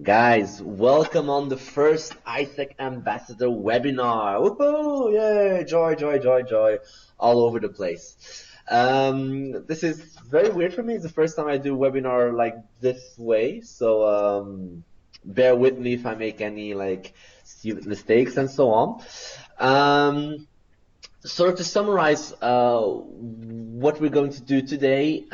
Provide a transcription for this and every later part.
Guys, welcome on the first AIESEC Ambassador webinar. Woohoo! Yay! Joy, joy, joy, joy, all over the place. This is very weird for me. It's the first time I do a webinar like this way, so bear with me if I make any like stupid mistakes and so on. Sort of to summarize what we're going to do today,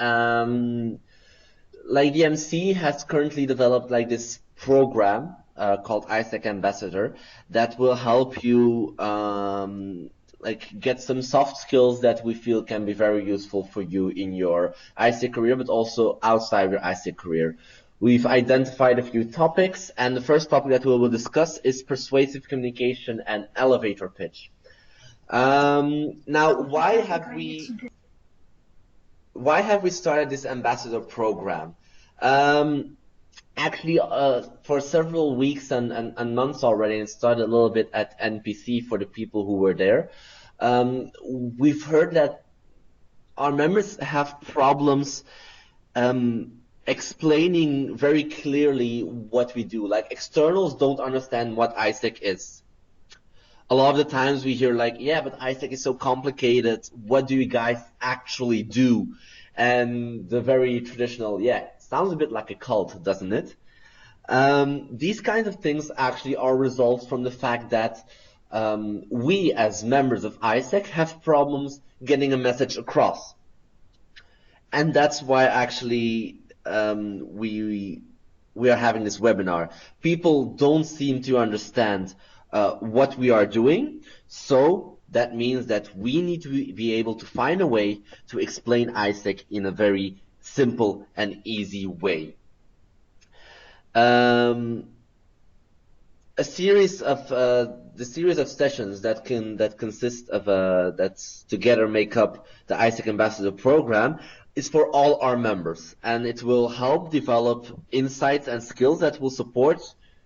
like the MC has currently developed like this program called AIESEC Ambassador that will help you like get some soft skills that we feel can be very useful for you in your AIESEC career, but also outside your AIESEC career. We've identified a few topics, and the first topic that we will discuss is persuasive communication and elevator pitch. Now, why have we started this ambassador program? Actually, for several weeks and months already, and it started a little bit at NPC for the people who were there. We've heard that our members have problems explaining very clearly what we do. Like externals don't understand what AIESEC is. A lot of the times we hear like, yeah, but AIESEC is so complicated. What do you guys actually do? And the very traditional, yeah, sounds a bit like a cult, doesn't it? These kinds of things actually are results from the fact that we as members of AIESEC have problems getting a message across. And that's why actually we are having this webinar. People don't seem to understand what we are doing, so that means that we need to be able to find a way to explain AIESEC in a very simple and easy way. The series of sessions that consist of that together make up the AIESEC Ambassador program is for all our members, and it will help develop insights and skills that will support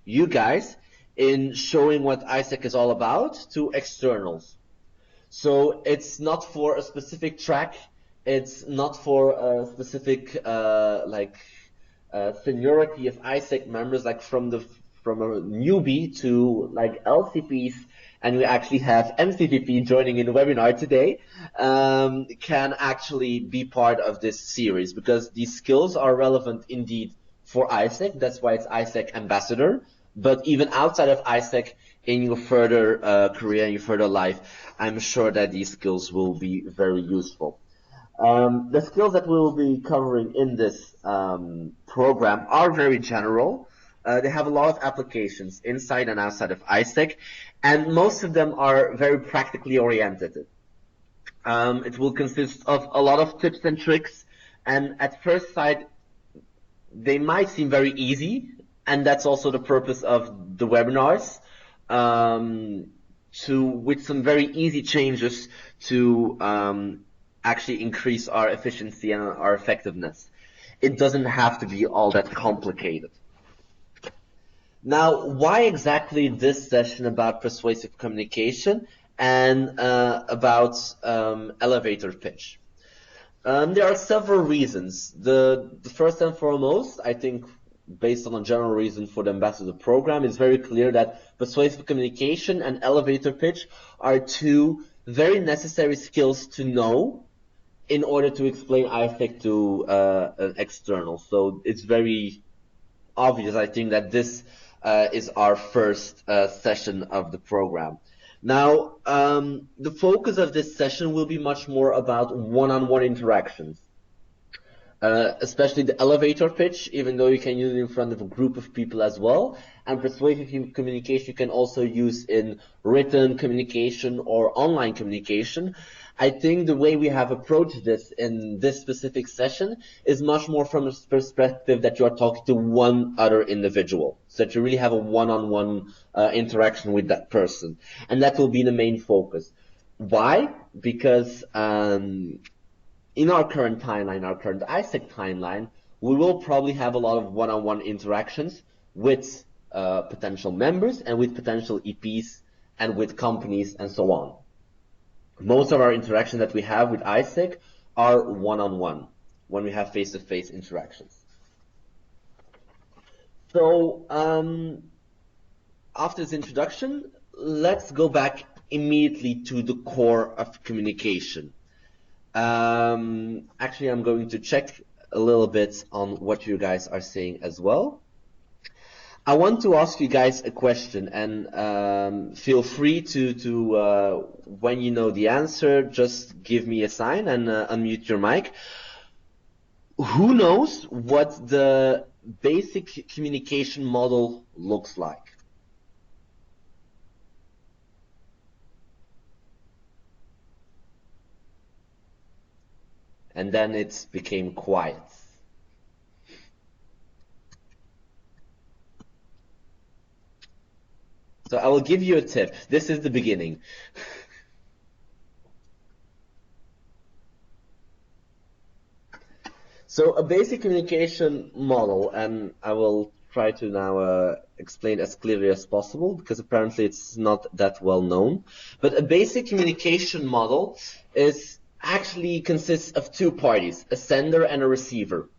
you guys in showing what AIESEC is all about to externals. So it's not for a specific track, it's not for a specific seniority of AIESEC members, like from a newbie to like LCPs, and we actually have MCPP joining in the webinar today, can actually be part of this series because these skills are relevant indeed for AIESEC. That's why it's AIESEC Ambassador. But even outside of AIESEC, in your further career and your further life, I'm sure that these skills will be very useful. The skills that we will be covering in this program are very general. They have a lot of applications inside and outside of AIESEC, and most of them are very practically oriented. It will consist of a lot of tips and tricks, and at first sight, they might seem very easy, and that's also the purpose of the webinars, with some very easy changes to actually increase our efficiency and our effectiveness. It doesn't have to be all that complicated. Now, why exactly this session about persuasive communication and about elevator pitch? There are several reasons. The first and foremost, I think, based on a general reason for the ambassador program, it's very clear that persuasive communication and elevator pitch are two very necessary skills to know in order to explain AIESEC to an external. So it's very obvious, I think, that this is our first session of the program. Now, the focus of this session will be much more about one-on-one interactions. Especially the elevator pitch, even though you can use it in front of a group of people as well. And persuasive communication you can also use in written communication or online communication. I think the way we have approached this in this specific session is much more from a perspective that you are talking to one other individual, so that you really have a one-on-one interaction with that person. And that will be the main focus. Why? Because in our current timeline, our current AIESEC timeline, we will probably have a lot of one-on-one interactions with potential members and with potential EPs and with companies and so on. Most of our interactions that we have with AIESEC are one-on-one when we have face-to-face interactions. So after this introduction, let's go back immediately to the core of communication. Actually, I'm going to check a little bit on what you guys are saying as well. I want to ask you guys a question, and feel free to when you know the answer, just give me a sign and unmute your mic. Who knows what the basic communication model looks like? And then it became quiet. So I will give you a tip. This is the beginning. So a basic communication model, and I will try to now explain as clearly as possible, because apparently it's not that well known. But a basic communication model actually consists of two parties, a sender and a receiver.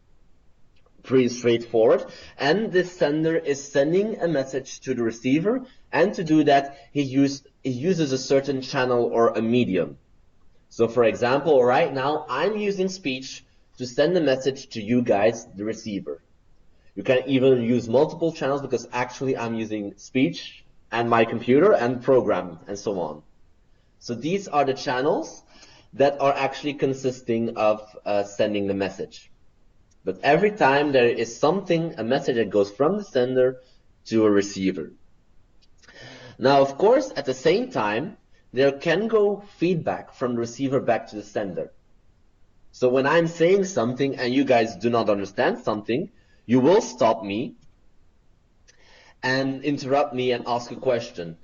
Pretty straightforward. And this sender is sending a message to the receiver, and to do that he uses a certain channel or a medium. So for example, right now I'm using speech to send a message to you guys, the receiver. You can even use multiple channels, because actually I'm using speech and my computer and program and so on. So these are the channels that are actually consisting of sending the message. But every time there is a message that goes from the sender to a receiver. Now, of course, at the same time, there can go feedback from the receiver back to the sender. So when I'm saying something and you guys do not understand something, you will stop me and interrupt me and ask a question.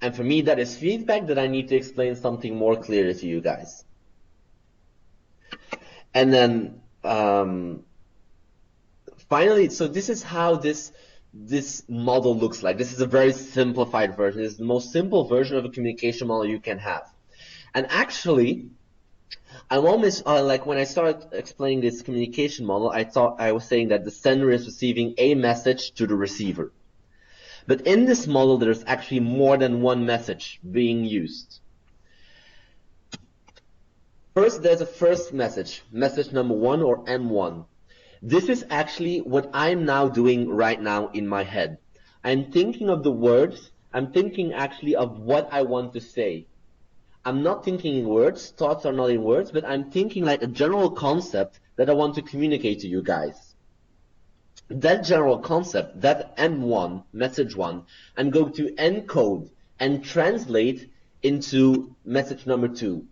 And for me, that is feedback that I need to explain something more clearly to you guys. And then finally, so this is how this model looks like. This is a very simplified version. This is the most simple version of a communication model you can have. And actually, I'm almost like when I started explaining this communication model, I was saying that the sender is receiving a message to the receiver. But in this model, there's actually more than one message being used. First, there's a first message, message number 1 or M1. This is actually what I'm now doing right now in my head. I'm thinking of the words. I'm thinking actually of what I want to say. I'm not thinking in words. Thoughts are not in words, but I'm thinking like a general concept that I want to communicate to you guys. That general concept, that M1, message 1, I'm going to encode and translate into message number 2,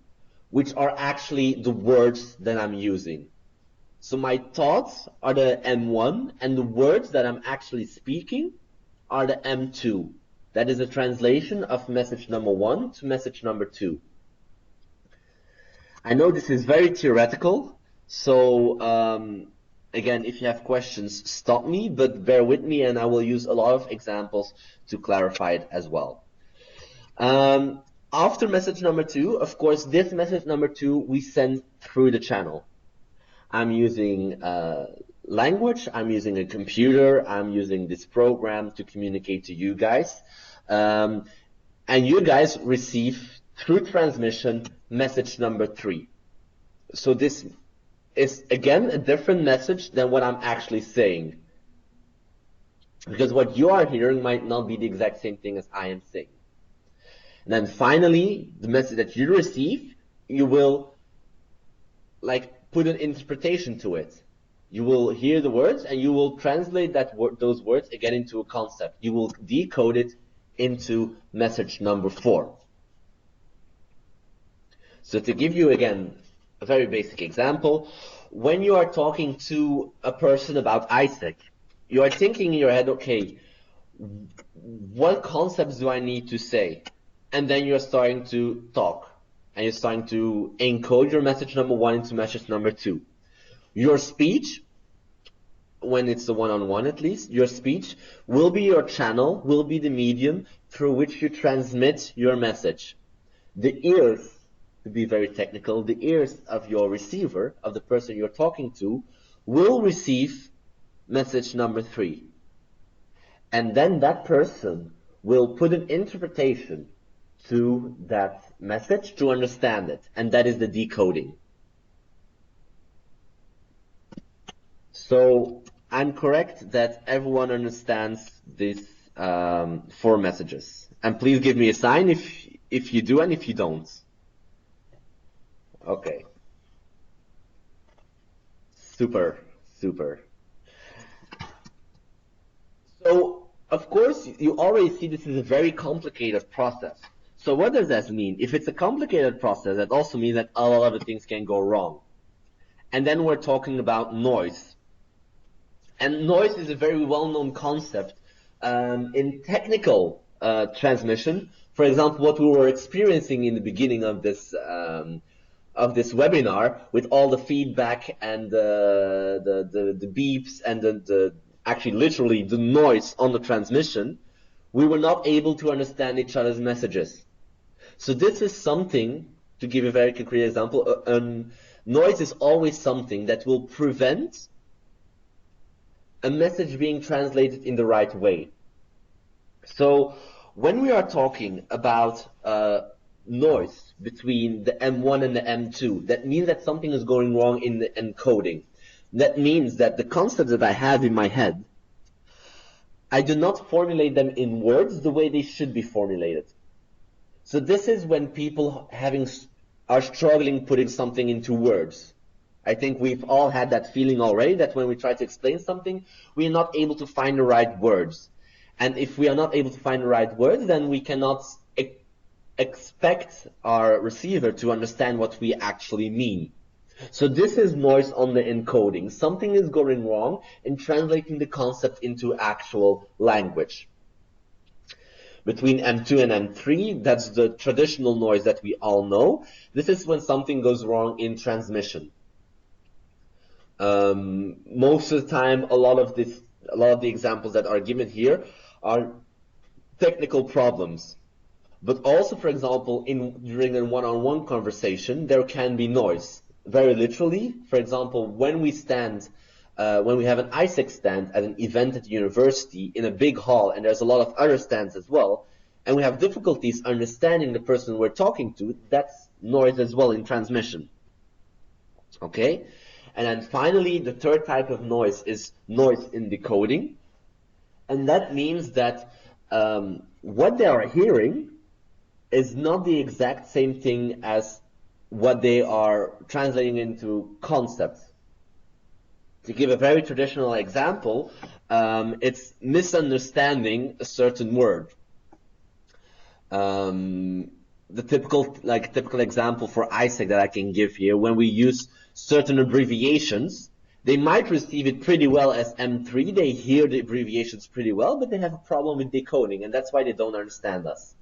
which are actually the words that I'm using. So my thoughts are the M1, and the words that I'm actually speaking are the M2. That is a translation of message number 1 to message number 2. I know this is very theoretical, so again, if you have questions, stop me, but bear with me, and I will use a lot of examples to clarify it as well. After message number 2, of course, this message number 2 we send through the channel. I'm using language, I'm using a computer, I'm using this program to communicate to you guys. And you guys receive, through transmission, message number 3. So this is, again, a different message than what I'm actually saying. Because what you are hearing might not be the exact same thing as I am saying. And then finally, the message that you receive, you will put an interpretation to it. You will hear the words and you will translate those words again into a concept. You will decode it into message number 4. So to give you again a very basic example, when you are talking to a person about AIESEC, you are thinking in your head, okay, what concepts do I need to say? And then you're starting to talk. And you're starting to encode your message number 1 into message number 2. Your speech, when it's the one-on-one at least, your speech will be your channel, will be the medium through which you transmit your message. The ears, to be very technical, the ears of your receiver, of the person you're talking to, will receive message number 3. and then that person will put an interpretation to that message to understand it, and that is the decoding. So I'm correct that everyone understands these 4 messages. And please give me a sign if you do and if you don't. Okay. Super, super. So, of course, you already see this is a very complicated process. So what does that mean? If it's a complicated process, that also means that a lot of things can go wrong. And then we're talking about noise. And noise is a very well-known concept in technical transmission. For example, what we were experiencing in the beginning of this webinar, with all the feedback and the beeps and the actually literally the noise on the transmission, we were not able to understand each other's messages. So this is something, to give a very concrete example, noise is always something that will prevent a message being translated in the right way. So when we are talking about noise between the M1 and the M2, that means that something is going wrong in the encoding. That means that the concepts that I have in my head, I do not formulate them in words the way they should be formulated. So this is when people are struggling putting something into words. I think we've all had that feeling already, that when we try to explain something, we are not able to find the right words. And if we are not able to find the right words, then we cannot expect our receiver to understand what we actually mean. So this is noise on the encoding. Something is going wrong in translating the concept into actual language. Between M2 and M3, that's the traditional noise that we all know. This is when something goes wrong in transmission. Most of the time, a lot of the examples that are given here are technical problems. But also, for example, during a one-on-one conversation, there can be noise. Very literally, for example, when we have an AIESEC stand at an event at the university in a big hall, and there's a lot of other stands as well, and we have difficulties understanding the person we're talking to, that's noise as well in transmission. Okay? And then finally, the third type of noise is noise in decoding. And that means that what they are hearing is not the exact same thing as what they are translating into concepts. To give a very traditional example, it's misunderstanding a certain word. The typical example for AIESEC that I can give here, when we use certain abbreviations, they might receive it pretty well as M3, they hear the abbreviations pretty well, but they have a problem with decoding, and that's why they don't understand us.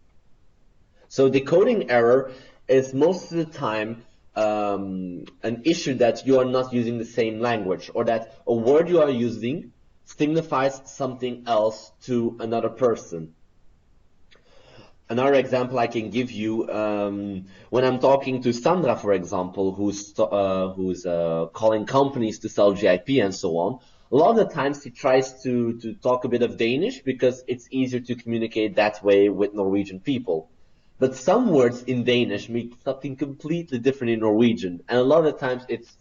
So decoding error is most of the time an issue that you are not using the same language, or that a word you are using signifies something else to another person. Another example I can give you, when I'm talking to Sandra, for example, who's calling companies to sell GIP and so on, a lot of the times he tries to talk a bit of Danish because it's easier to communicate that way with Norwegian people. But some words in Danish mean something completely different in Norwegian, and a lot of the times it's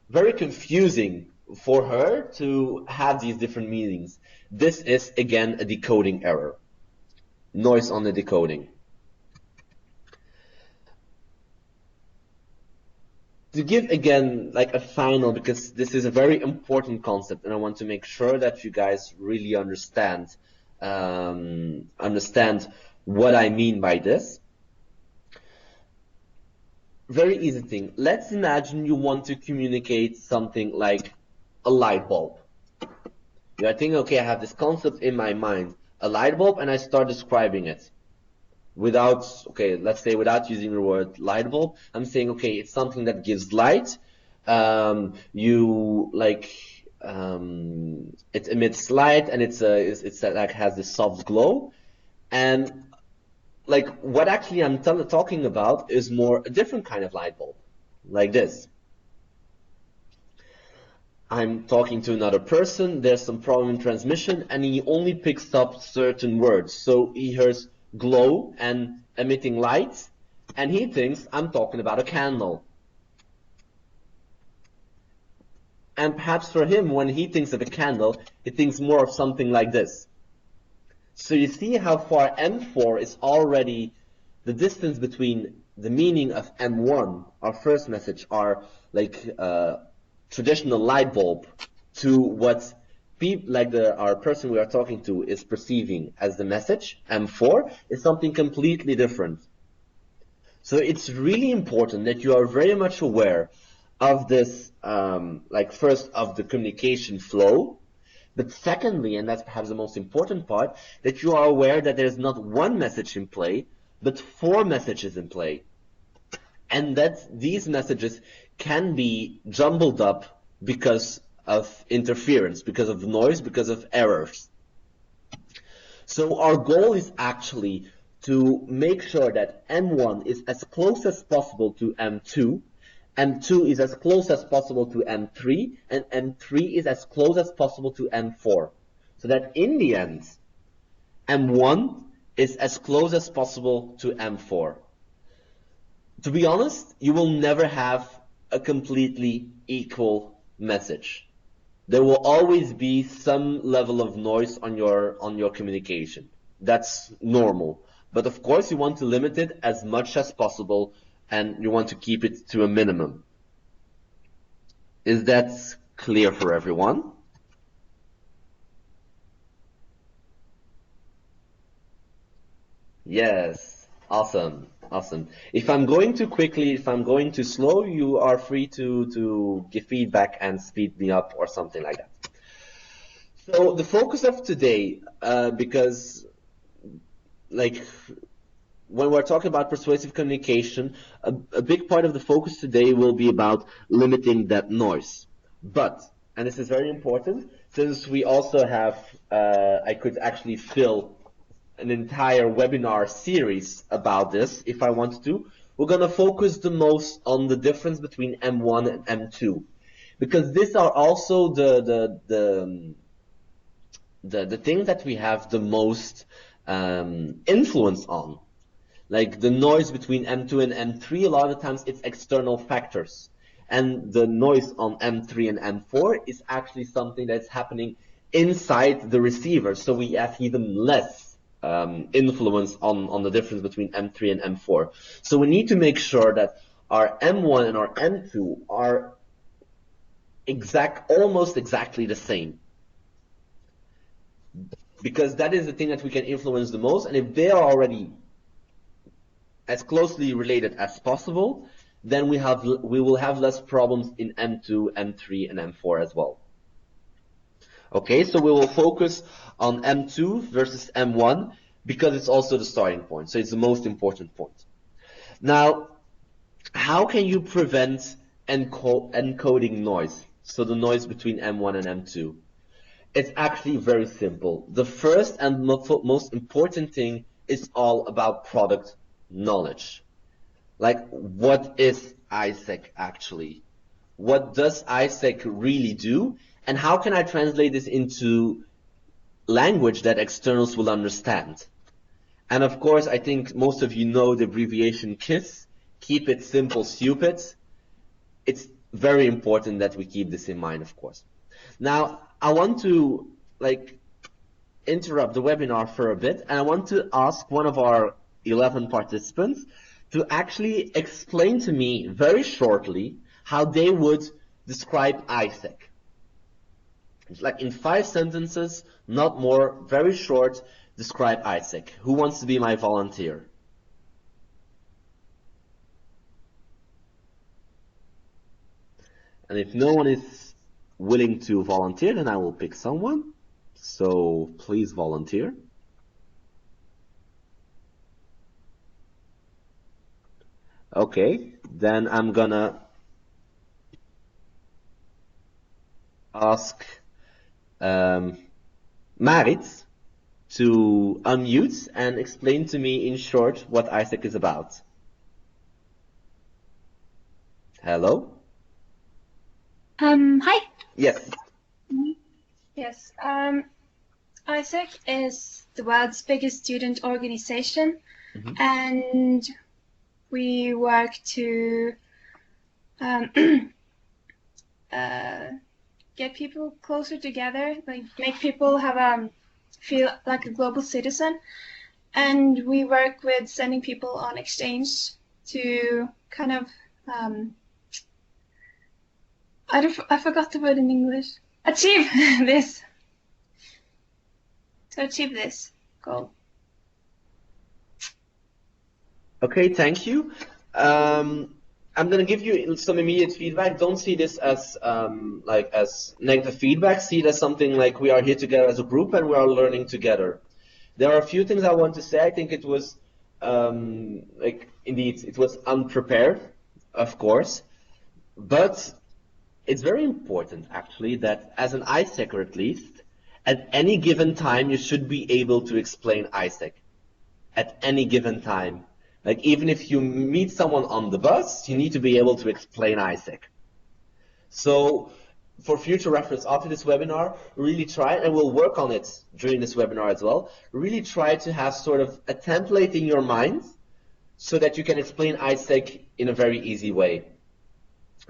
very confusing for her to have these different meanings. This is, again, a decoding error. Noise on the decoding. To give again like a final, because this is a very important concept and I want to make sure that you guys really understand what I mean by this. Very easy thing. Let's imagine you want to communicate something like a light bulb. You're thinking, okay, I have this concept in my mind, a light bulb, and I start describing it. Let's say without using the word light bulb, I'm saying, okay, it's something that gives light. It emits light, and it's like has this soft glow. And like what actually I'm talking about is more a different kind of light bulb, like this. I'm talking to another person, there's some problem in transmission, and he only picks up certain words. So he hears glow and emitting light, and he thinks I'm talking about a candle. And perhaps for him, when he thinks of a candle, he thinks more of something like this. So you see how far M4 is already the distance between the meaning of M1, our first message, our like traditional light bulb, to what people like our person we are talking to is perceiving as the message, M4, is something completely different. So it's really important that you are very much aware of this, like first of the communication flow, but secondly, and that's perhaps the most important part, that you are aware that there's not one message in play, but 4 messages in play. And that these messages can be jumbled up because of interference, because of noise, because of errors. So our goal is actually to make sure that M1 is as close as possible to M2, M2 is as close as possible to M3, and M3 is as close as possible to M4. So that in the end, M1 is as close as possible to M4. To be honest, you will never have a completely equal message. There will always be some level of noise on your communication. That's normal. But of course, you want to limit it as much as possible, and you want to keep it to a minimum. Is that clear for everyone? Yes. Awesome. Awesome. If I'm going too quickly, if I'm going too slow, you are free to give feedback and speed me up or something like that. So the focus of today, because like when we're talking about persuasive communication, a big part of the focus today will be about limiting that noise. But, and this is very important, since we also have, I could actually fill an entire webinar series about this if I wanted to. We're going to focus the most on the difference between M1 and M2, because these are also the things that we have the most influence on. Like the noise between M2 and M3, a lot of times it's external factors. And the noise on M3 and M4 is actually something that's happening inside the receiver. So we have even less influence on the difference between M3 and M4. So we need to make sure that our M1 and our M2 are almost exactly the same. Because that is the thing that we can influence the most. And if they are already as closely related as possible, then we will have less problems in M2, M3, and M4 as well. Okay, so we will focus on M2 versus M1 because it's also the starting point. So it's the most important point. Now, how can you prevent encoding noise? So the noise between M1 and M2. It's actually very simple. The first and most important thing is all about product knowledge. Like, what is AIESEC actually? What does AIESEC really do? And how can I translate this into language that externals will understand? And of course, I think most of you know the abbreviation KISS. Keep it simple, stupid. It's very important that we keep this in mind, of course. Now, I want to interrupt the webinar for a bit, and I want to ask one of our 11 participants to actually explain to me very shortly how they would describe AIESEC. It's like in 5 sentences, not more, very short, describe AIESEC. Who wants to be my volunteer? And if no one is willing to volunteer, then I will pick someone. So please volunteer. Okay, then I'm gonna ask Marit to unmute and explain to me in short what AIESEC is about. Hi. Yes. Yes. AIESEC is the world's biggest student organization, and we work to get people closer together, like make people have feel like a global citizen. And we work with sending people on exchange to kind of I forgot the word in English. Achieve this. To achieve this goal. Okay, thank you. I'm going to give you some immediate feedback. Don't see this as like as negative feedback. See it as something like we are here together as a group and we are learning together. There are a few things I want to say. I think it was like indeed it was unprepared, of course, but it's very important actually that as an AIESECer at least, at any given time you should be able to explain AIESEC at any given time. Like even if you meet someone on the bus, you need to be able to explain AIESEC. So for future reference after this webinar, really try, and we'll work on it during this webinar as well, really try to have sort of a template in your mind so that you can explain AIESEC in a very easy way.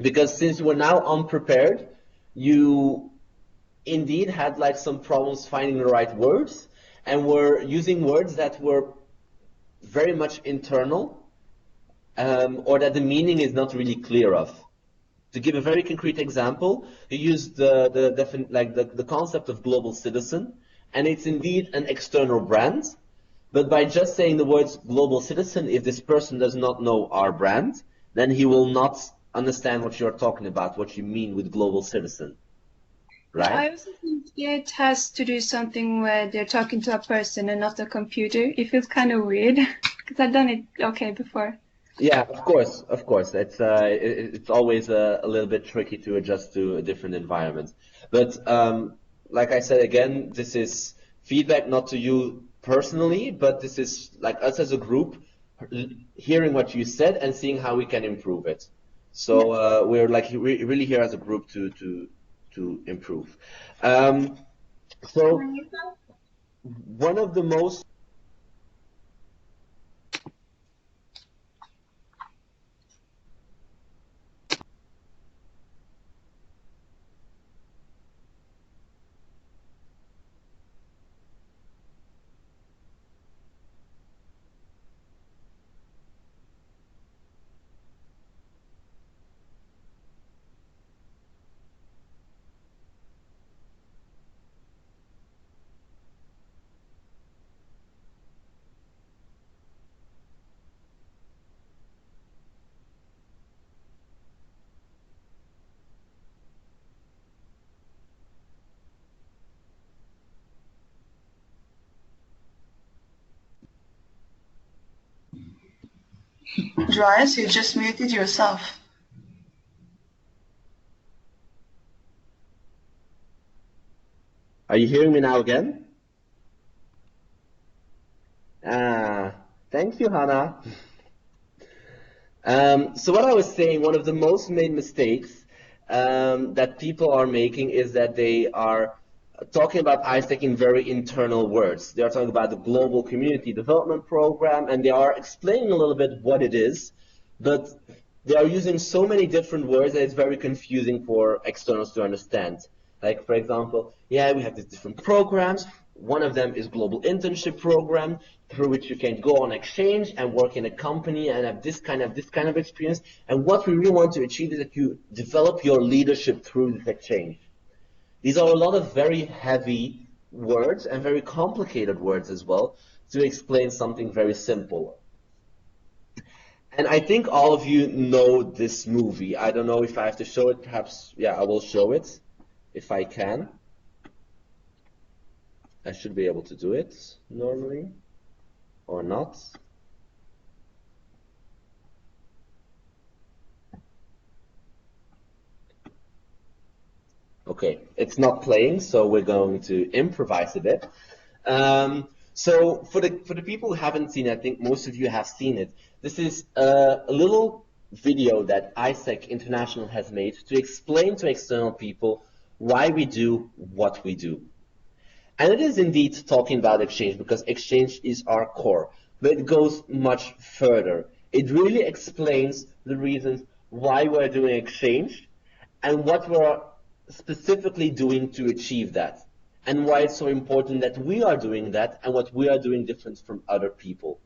Because since you were now unprepared, you indeed had like some problems finding the right words and were using words that were very much internal, or that the meaning is not really clear of. To give a very concrete example, you use the concept of global citizen, and it's indeed an external brand. But by just saying the words global citizen, if this person does not know our brand, then he will not understand what you're talking about, what you mean with global citizen. Right? I also think it has to do something where they're talking to a person and not a computer. It feels kind of weird because I've done it okay before. Yeah, of course, of course. It's always a little bit tricky to adjust to a different environment. But like I said again, this is feedback not to you personally, but this is like us as a group hearing what you said and seeing how we can improve it. So we're like really here as a group to improve. So one of the most Dries, you just muted yourself. Are you hearing me now again? Thank you, Hannah. So what I was saying, one of the most made mistakes that people are making is that they are talking about AIESEC in very internal words. They are talking about the Global Community Development Program, and they are explaining a little bit what it is, but they are using so many different words that it's very confusing for externals to understand. Like, for example, yeah, we have these different programs. One of them is Global Internship Program, through which you can go on exchange and work in a company and have this kind of experience. And what we really want to achieve is that you develop your leadership through this exchange. These are a lot of very heavy words and very complicated words as well to explain something very simple. And I think all of you know this movie. I don't know if I have to show it. Perhaps, yeah, I will show it if I can. I should be able to do it normally, or not. Okay, it's not playing, so we're going to improvise a bit. So for the people who haven't seen it, I think most of you have seen it. This is a little video that AIESEC International has made to explain to external people why we do what we do. And it is indeed talking about exchange, because exchange is our core, but it goes much further. It really explains the reasons why we're doing exchange and what we're specifically doing to achieve that, and why it's so important that we are doing that and what we are doing different from other people.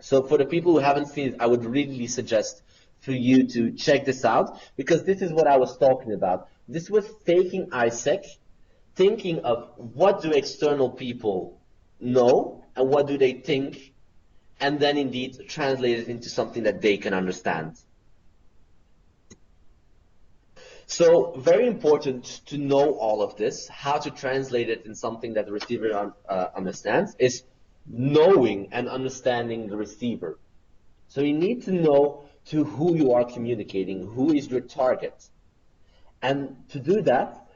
So for the people who haven't seen it, I would really suggest for you to check this out, because this is what I was talking about. This was taking AIESEC, thinking of what do external people know and what do they think, and then indeed translate it into something that they can understand. So very important to know all of this, how to translate it in something that the receiver understands, is knowing and understanding the receiver. So you need to know to who you are communicating, who is your target. And to do that,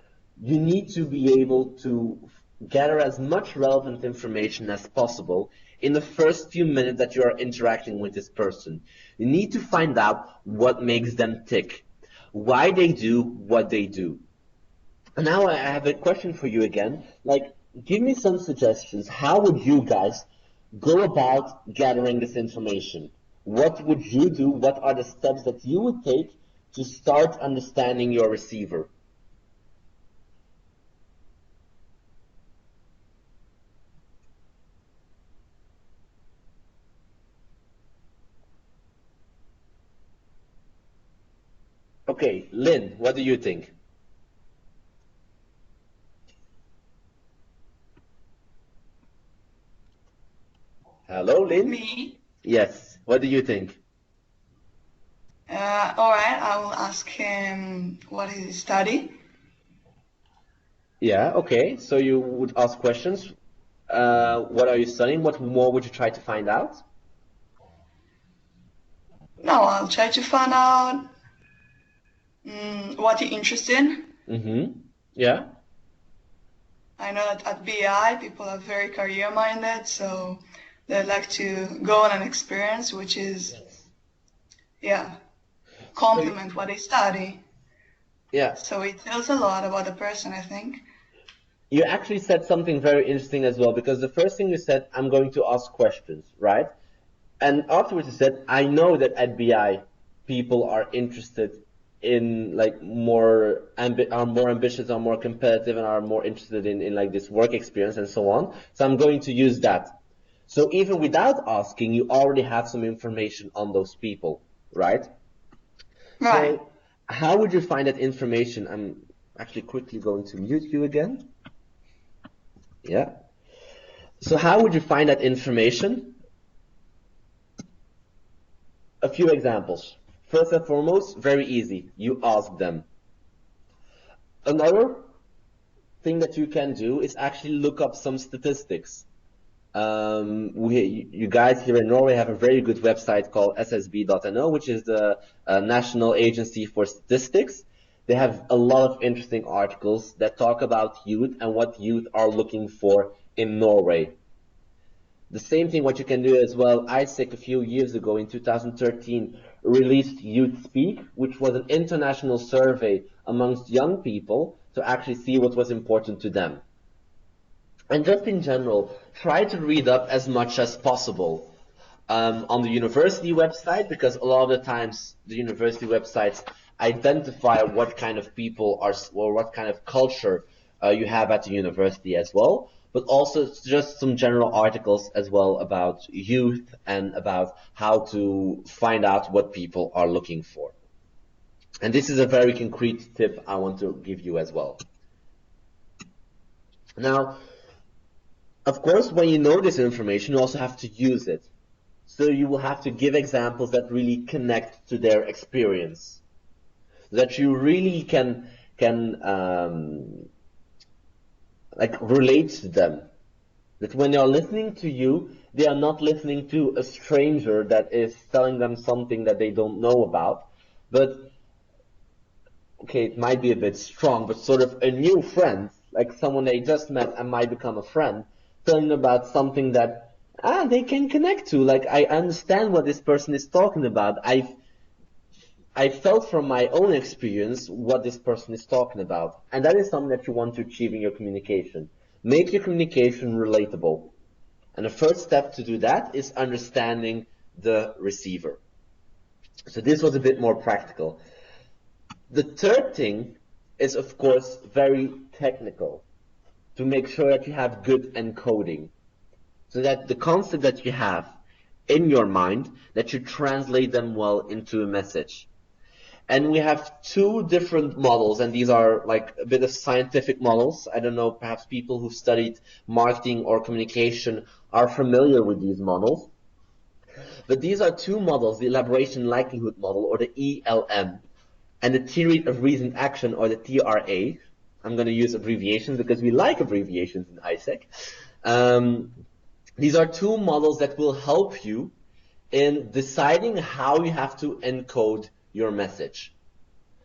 you need to be able to gather as much relevant information as possible in the first few minutes that you are interacting with this person. You need to find out what makes them tick, why they do what they do. And now I have a question for you again. Like, give me some suggestions. How would you guys go about gathering this information? What would you do? What are the steps that you would take to start understanding your receiver? Okay, Lynn, what do you think? Hello, Lynn? Me? Yes, what do you think? All right, I will ask him what he study. Yeah, okay, so you would ask questions. What are you studying? What more would you try to find out? No, I'll try to find out what he interested in. Mm-hmm. Yeah. I know that at BI, people are very career-minded, so they like to go on an experience, which is, yeah, complement what they study. Yeah. So it tells a lot about the person, I think. You actually said something very interesting as well, because the first thing you said, I'm going to ask questions, right? And afterwards you said, I know that at BI people are interested in like are more ambitious, are more competitive, and are more interested in like this work experience and so on. So I'm going to use that. So even without asking, you already have some information on those people, right? Right. So how would you find that information? I'm actually quickly going to mute you again. Yeah. So how would you find that information? A few examples. First and foremost, very easy. You ask them. Another thing that you can do is actually look up some statistics. You guys here in Norway have a very good website called ssb.no, which is the National Agency for Statistics. They have a lot of interesting articles that talk about youth and what youth are looking for in Norway. The same thing what you can do as well, AIESEC a few years ago in 2013 released Youth Speak, which was an international survey amongst young people to actually see what was important to them. And just in general, try to read up as much as possible on the university website, because a lot of the times the university websites identify what kind of people are, or what kind of culture you have at the university as well, but also just some general articles as well about youth and about how to find out what people are looking for. And this is a very concrete tip I want to give you as well. Now, of course, when you know this information, you also have to use it. So you will have to give examples that really connect to their experience, that you really can like relate to them. That when they are listening to you, they are not listening to a stranger that is telling them something that they don't know about, but okay, it might be a bit strong, but sort of a new friend, like someone they just met and might become a friend, telling them about something that they can connect to. Like, I understand what this person is talking about. I felt from my own experience what this person is talking about. And that is something that you want to achieve in your communication. Make your communication relatable. And the first step to do that is understanding the receiver. So this was a bit more practical. The third thing is, of course, very technical, to make sure that you have good encoding, so that the concept that you have in your mind, that you translate them well into a message. And we have two different models, and these are like a bit of scientific models. I don't know, perhaps people who studied marketing or communication are familiar with these models. But these are two models, the elaboration likelihood model, or the ELM, and the theory of reasoned action, or the TRA. I'm going to use abbreviations because we like abbreviations in AIESEC. These are two models that will help you in deciding how you have to encode your message.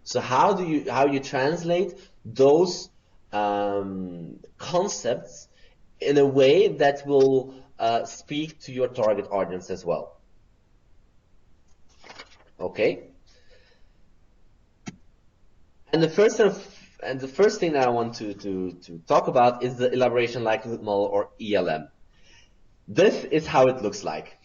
So how you translate those concepts in a way that will speak to your target audience as well. Okay. And the first thing that I want to talk about is the elaboration likelihood model, or ELM. This is how it looks like.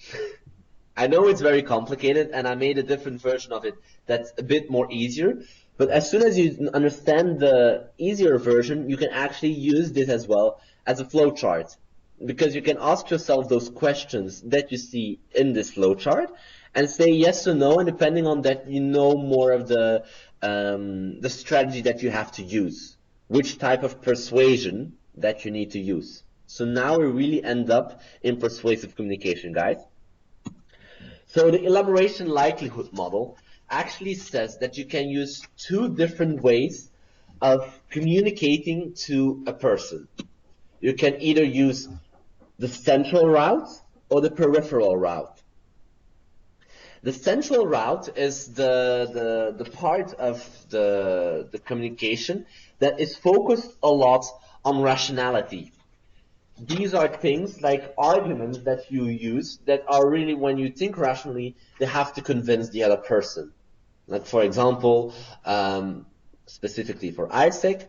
I know it's very complicated, and I made a different version of it that's a bit more easier. But as soon as you understand the easier version, you can actually use this as well as a flowchart, because you can ask yourself those questions that you see in this flowchart and say yes or no, and depending on that, you know more of the strategy that you have to use, which type of persuasion that you need to use. So now we really end up in persuasive communication, guys. So the elaboration likelihood model actually says that you can use two different ways of communicating to a person. You can either use the central route or the peripheral route. The central route is the part of the communication that is focused a lot on rationality. These are things like arguments that you use that are really, when you think rationally, they have to convince the other person. Like, for example, specifically for AIESEC,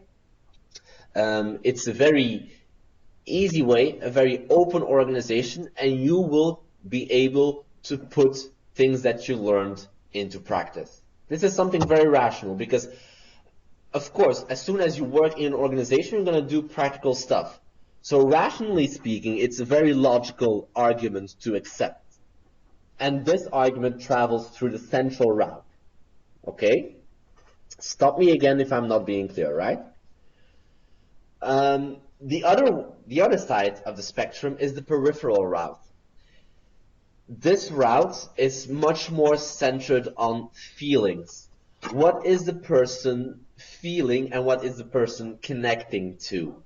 it's a very easy way, a very open organization, and you will be able to put things that you learned into practice. This is something very rational because, of course, as soon as you work in an organization, you're going to do practical stuff. So rationally speaking, it's a very logical argument to accept. And this argument travels through the central route. Okay? Stop me again if I'm not being clear, right? The other side of the spectrum is the peripheral route. This route is much more centered on feelings. What is the person feeling and what is the person connecting to?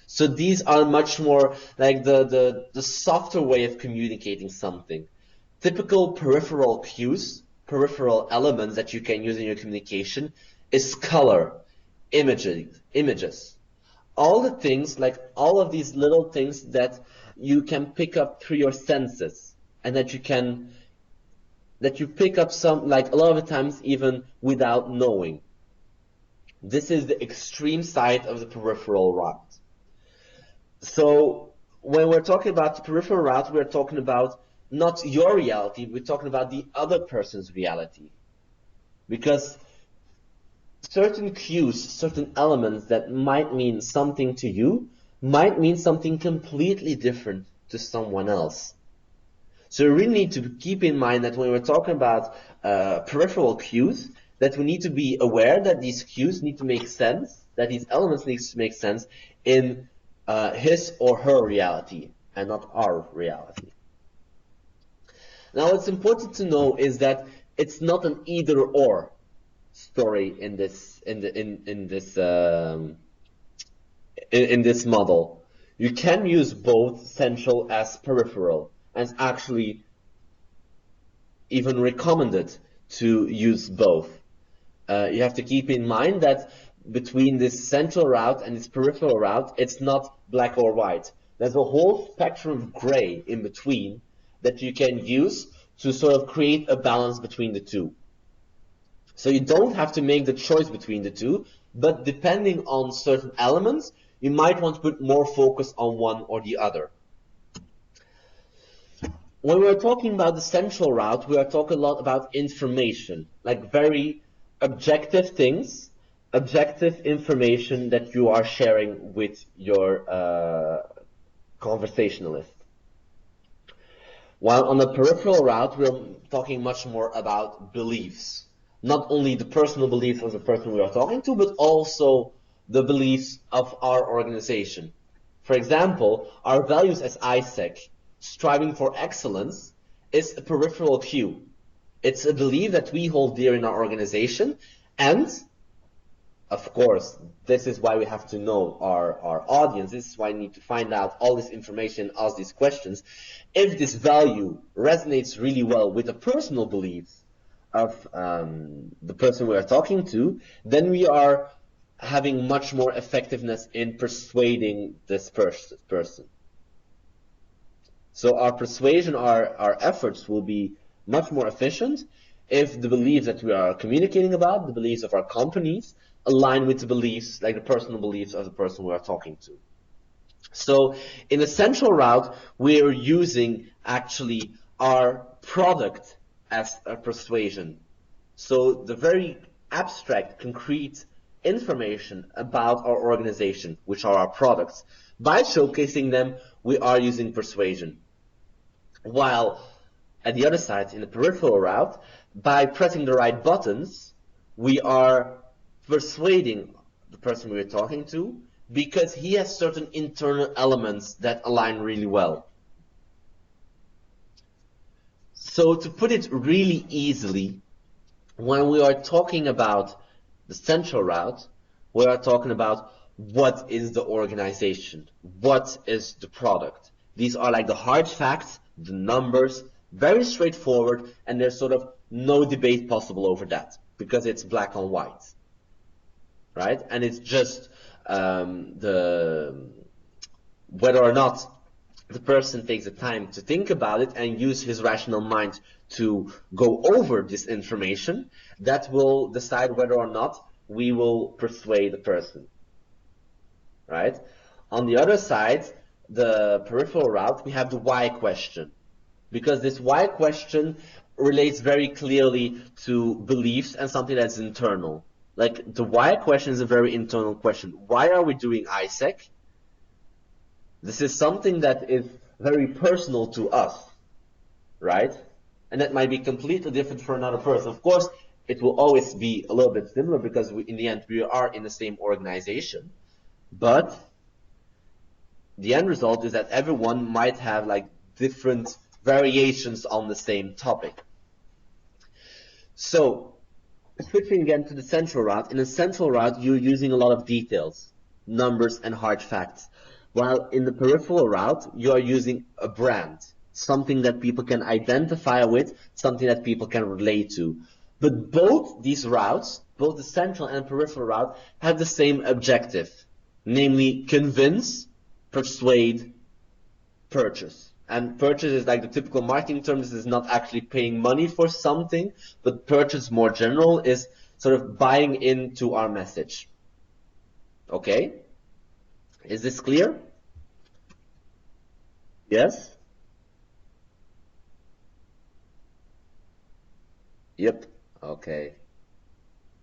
So these are much more like the softer way of communicating something. Typical peripheral cues, peripheral elements that you can use in your communication is color, images. All the things, like all of these little things that you can pick up through your senses, and that you pick up some, like a lot of the times even without knowing. This is the extreme side of the peripheral route. So when we're talking about the peripheral route, we're talking about not your reality, we're talking about the other person's reality. Because certain cues, certain elements that might mean something to you, might mean something completely different to someone else. So we really need to keep in mind that when we're talking about peripheral cues, that we need to be aware that these cues need to make sense, that these elements need to make sense in his or her reality and not our reality. Now, what's important to know is that it's not an either-or story in this model. You can use both central as peripheral, and it's actually even recommended to use both. You have to keep in mind that between this central route and this peripheral route, it's not black or white. There's a whole spectrum of gray in between that you can use to sort of create a balance between the two. So you don't have to make the choice between the two, but depending on certain elements, you might want to put more focus on one or the other. When we're talking about the central route, we are talking a lot about information, like very objective things, objective information that you are sharing with your conversationalist. While on the peripheral route, we're talking much more about beliefs. Not only the personal beliefs of the person we are talking to, but also the beliefs of our organization. For example, our values as AIESEC, striving for excellence, is a peripheral cue. It's a belief that we hold dear in our organization, and of course, this is why we have to know our audience. This is why we need to find out all this information, ask these questions. If this value resonates really well with the personal beliefs of the person we are talking to, then we are having much more effectiveness in persuading this person. So our persuasion, our efforts will be much more efficient if the beliefs that we are communicating about, the beliefs of our companies, align with the beliefs, like the personal beliefs of the person we are talking to. So in the central route, we are using actually our product as a persuasion. So the very abstract, concrete information about our organization, which are our products, by showcasing them, we are using persuasion. While at the other side, in the peripheral route, by pressing the right buttons, we are persuading the person we're talking to because he has certain internal elements that align really well. So to put it really easily, when we are talking about the central route, we are talking about what is the organization, what is the product. These are like the hard facts, the numbers, very straightforward, and there's sort of no debate possible over that because it's black on white, right? And it's just whether or not the person takes the time to think about it and use his rational mind to go over this information, that will decide whether or not we will persuade the person, right? On the other side, the peripheral route, we have the why question, because this why question relates very clearly to beliefs and something that's internal. Like the why question is a very internal question. Why are we doing AIESEC? This is something that is very personal to us, right? And that might be completely different for another person. Of course, it will always be a little bit similar because in the end we are in the same organization. But the end result is that everyone might have like different variations on the same topic. So, switching again to the central route, in the central route you're using a lot of details, numbers and hard facts. While in the peripheral route, you are using a brand, something that people can identify with, something that people can relate to. But both these routes, both the central and peripheral route, have the same objective, namely convince, persuade, purchase. And purchase is like the typical marketing term. This is not actually paying money for something, but purchase more general is sort of buying into our message. Okay? Is this clear? Yes? Yep. Okay.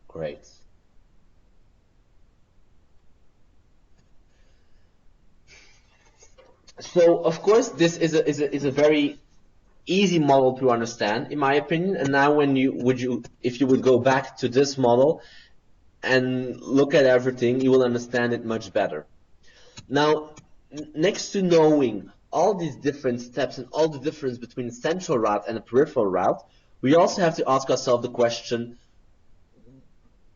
Great. So, of course, this is a very easy model to understand, in my opinion. And now, if you would go back to this model and look at everything, you will understand it much better. Now, next to knowing all these different steps and all the difference between the central route and the peripheral route, we also have to ask ourselves the question,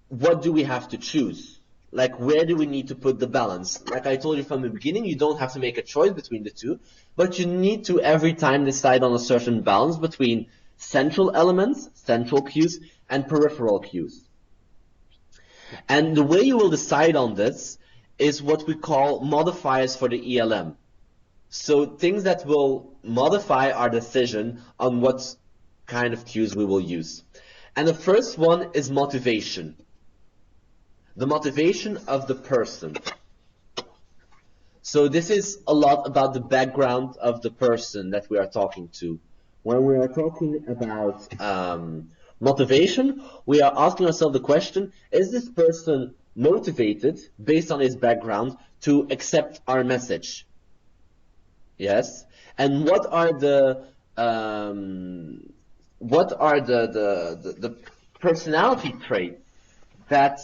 what do we have to choose? Like, where do we need to put the balance? Like I told you from the beginning, you don't have to make a choice between the two, but you need to every time decide on a certain balance between central elements, central cues, and peripheral cues. And the way you will decide on this is what we call modifiers for the ELM. So things that will modify our decision on what kind of cues we will use. And the first one is motivation. The motivation of the person. So this is a lot about the background of the person that we are talking to. When we are talking about motivation, we are asking ourselves the question, is this person motivated based on his background to accept our message? Yes. And what are the personality traits that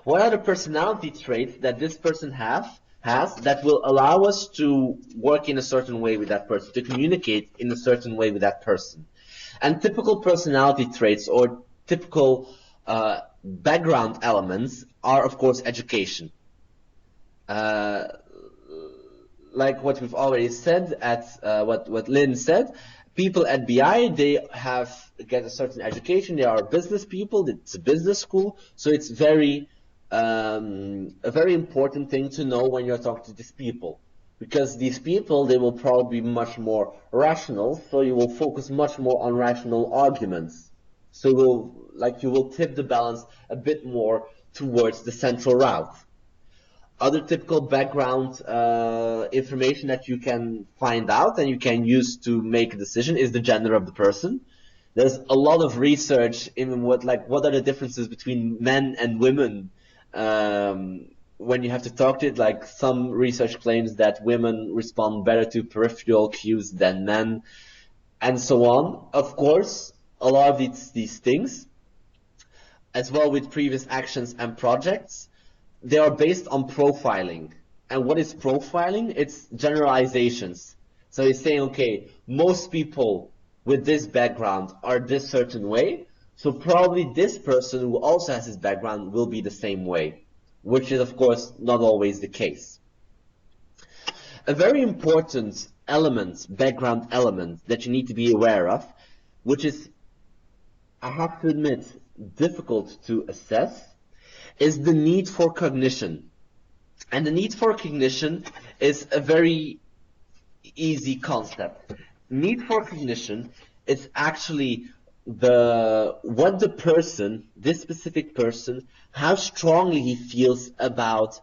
what are the personality traits that this person has that will allow us to work in a certain way with that person, to communicate in a certain way with that person? And typical personality traits or typical background elements are, of course, education. Like what we've already said, what Lynn said, people at BI, they get a certain education. They are business people. It's a business school, so it's a very important thing to know when you're talking to these people, because these people, they will probably be much more rational. So you will focus much more on rational arguments. So you will tip the balance a bit more towards the central route. Other typical background information that you can find out and you can use to make a decision is the gender of the person. There's a lot of research in what are the differences between men and women when you have to talk to it. Like some research claims that women respond better to peripheral cues than men, and so on. Of course, a lot of these things, as well with previous actions and projects, they are based on profiling. And what is profiling? It's generalizations. So it's saying, okay, most people with this background are this certain way, so probably this person who also has this background will be the same way, which is, of course, not always the case. A very important element, background element, that you need to be aware of, which is, I have to admit, difficult to assess, is the need for cognition. And the need for cognition is a very easy concept. Need for cognition is actually what the person, this specific person, how strongly he feels about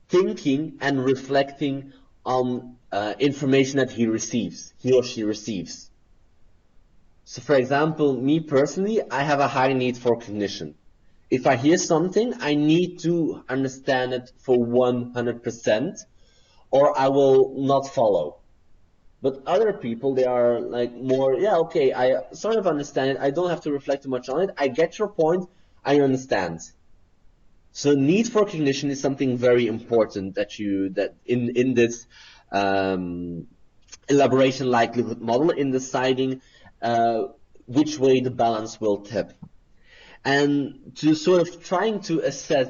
thinking and reflecting on information that he or she receives. So for example, me personally, I have a high need for cognition. If I hear something, I need to understand it for 100%, or I will not follow. But other people, they are like more, yeah, okay, I sort of understand it. I don't have to reflect too much on it. I get your point. I understand. So need for cognition is something very important that in this elaboration likelihood model, in deciding which way the balance will tip. And to sort of trying to assess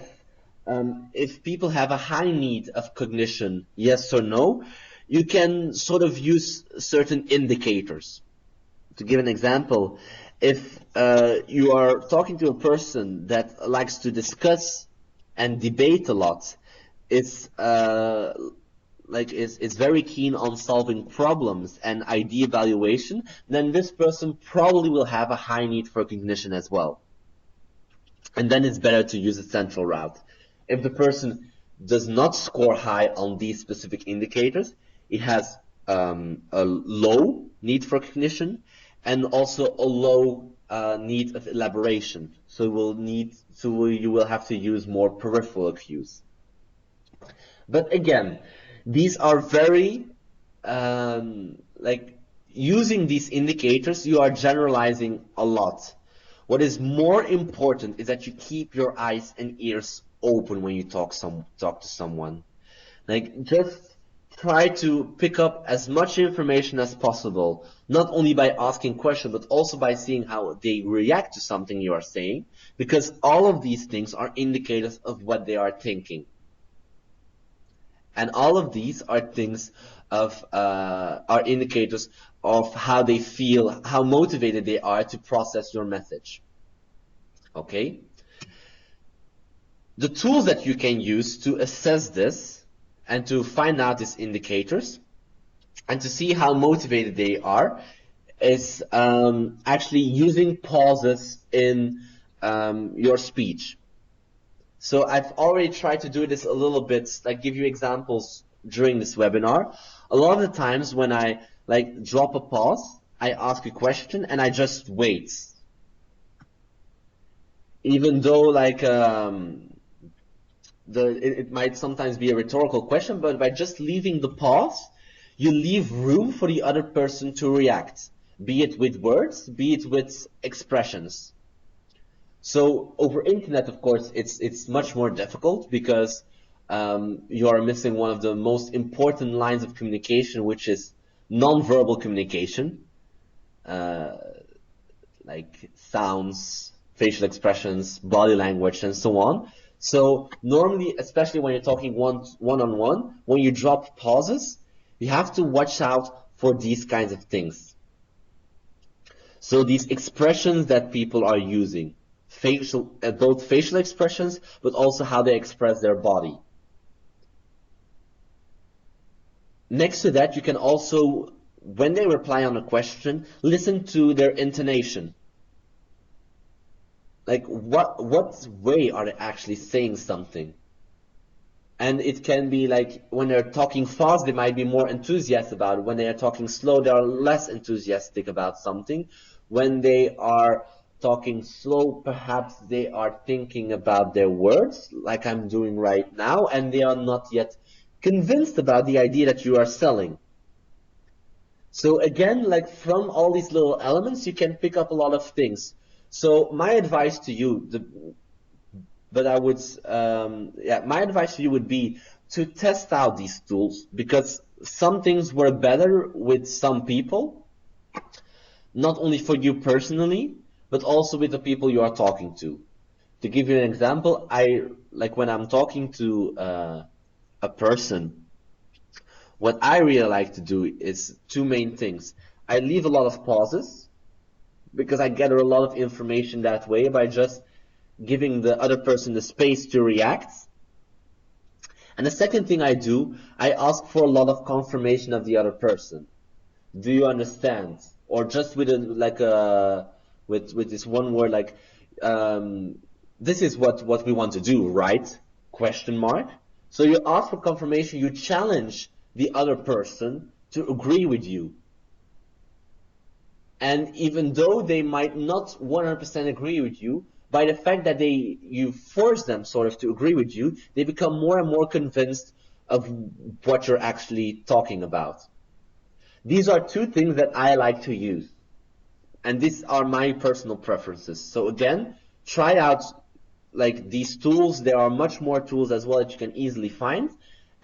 if people have a high need of cognition, yes or no, you can sort of use certain indicators. To give an example, if you are talking to a person that likes to discuss and debate a lot, is very keen on solving problems and idea evaluation, then this person probably will have a high need for cognition as well. And then it's better to use a central route. If the person does not score high on these specific indicators, it has a low need for cognition and also a low need of elaboration. So you will have to use more peripheral cues. But again, these are very using these indicators, you are generalizing a lot. What is more important is that you keep your eyes and ears open when you talk to someone. Like, just try to pick up as much information as possible, not only by asking questions, but also by seeing how they react to something you are saying, because all of these things are indicators of what they are thinking. And all of these are things are indicators of how they feel, how motivated they are to process your message. Okay? The tools that you can use to assess this and to find out these indicators and to see how motivated they are is actually using pauses in your speech. So I've already tried to do this a little bit, like give you examples during this webinar. A lot of the times when I like drop a pause, I ask a question and I just wait. Even though like it might sometimes be a rhetorical question, but by just leaving the pause, you leave room for the other person to react, be it with words, be it with expressions. So over internet, of course, it's much more difficult because you are missing one of the most important lines of communication, which is non-verbal communication, like sounds, facial expressions, body language, and so on. So normally, especially when you're talking one-on-one, when you drop pauses, you have to watch out for these kinds of things. So these expressions that people are using, both facial expressions, but also how they express their body. Next to that, you can also, when they reply on a question, listen to their intonation. Like what way are they actually saying something? And it can be like when they're talking fast, they might be more enthusiastic about it. When they are talking slow, they are less enthusiastic about something. When they are talking slow, perhaps they are thinking about their words, like I'm doing right now, and they are not yet convinced about the idea that you are selling. So again, like from all these little elements, you can pick up a lot of things. So my advice to you, my advice to you would be to test out these tools, because some things work better with some people, not only for you personally, but also with the people you are talking to. To give you an example, when I'm talking to a person, what I really like to do is two main things. I leave a lot of pauses, because I gather a lot of information that way by just giving the other person the space to react. And the second thing I do, I ask for a lot of confirmation of the other person. Do you understand? Or just with with this one word, like this is what we want to do, right? Question mark. So you ask for confirmation, you challenge the other person to agree with you. And even though they might not 100% agree with you, by the fact that you force them sort of to agree with you, they become more and more convinced of what you're actually talking about. These are two things that I like to use. And these are my personal preferences. So again, try out like these tools. There are much more tools as well that you can easily find.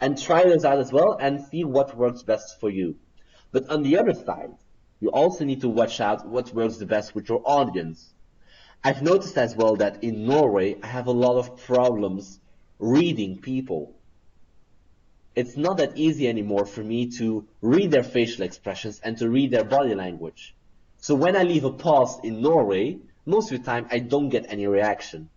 And try those out as well and see what works best for you. But on the other side, you also need to watch out what works the best with your audience. I've noticed as well that in Norway, I have a lot of problems reading people. It's not that easy anymore for me to read their facial expressions and to read their body language. So when I leave a pause in Norway, most of the time I don't get any reaction.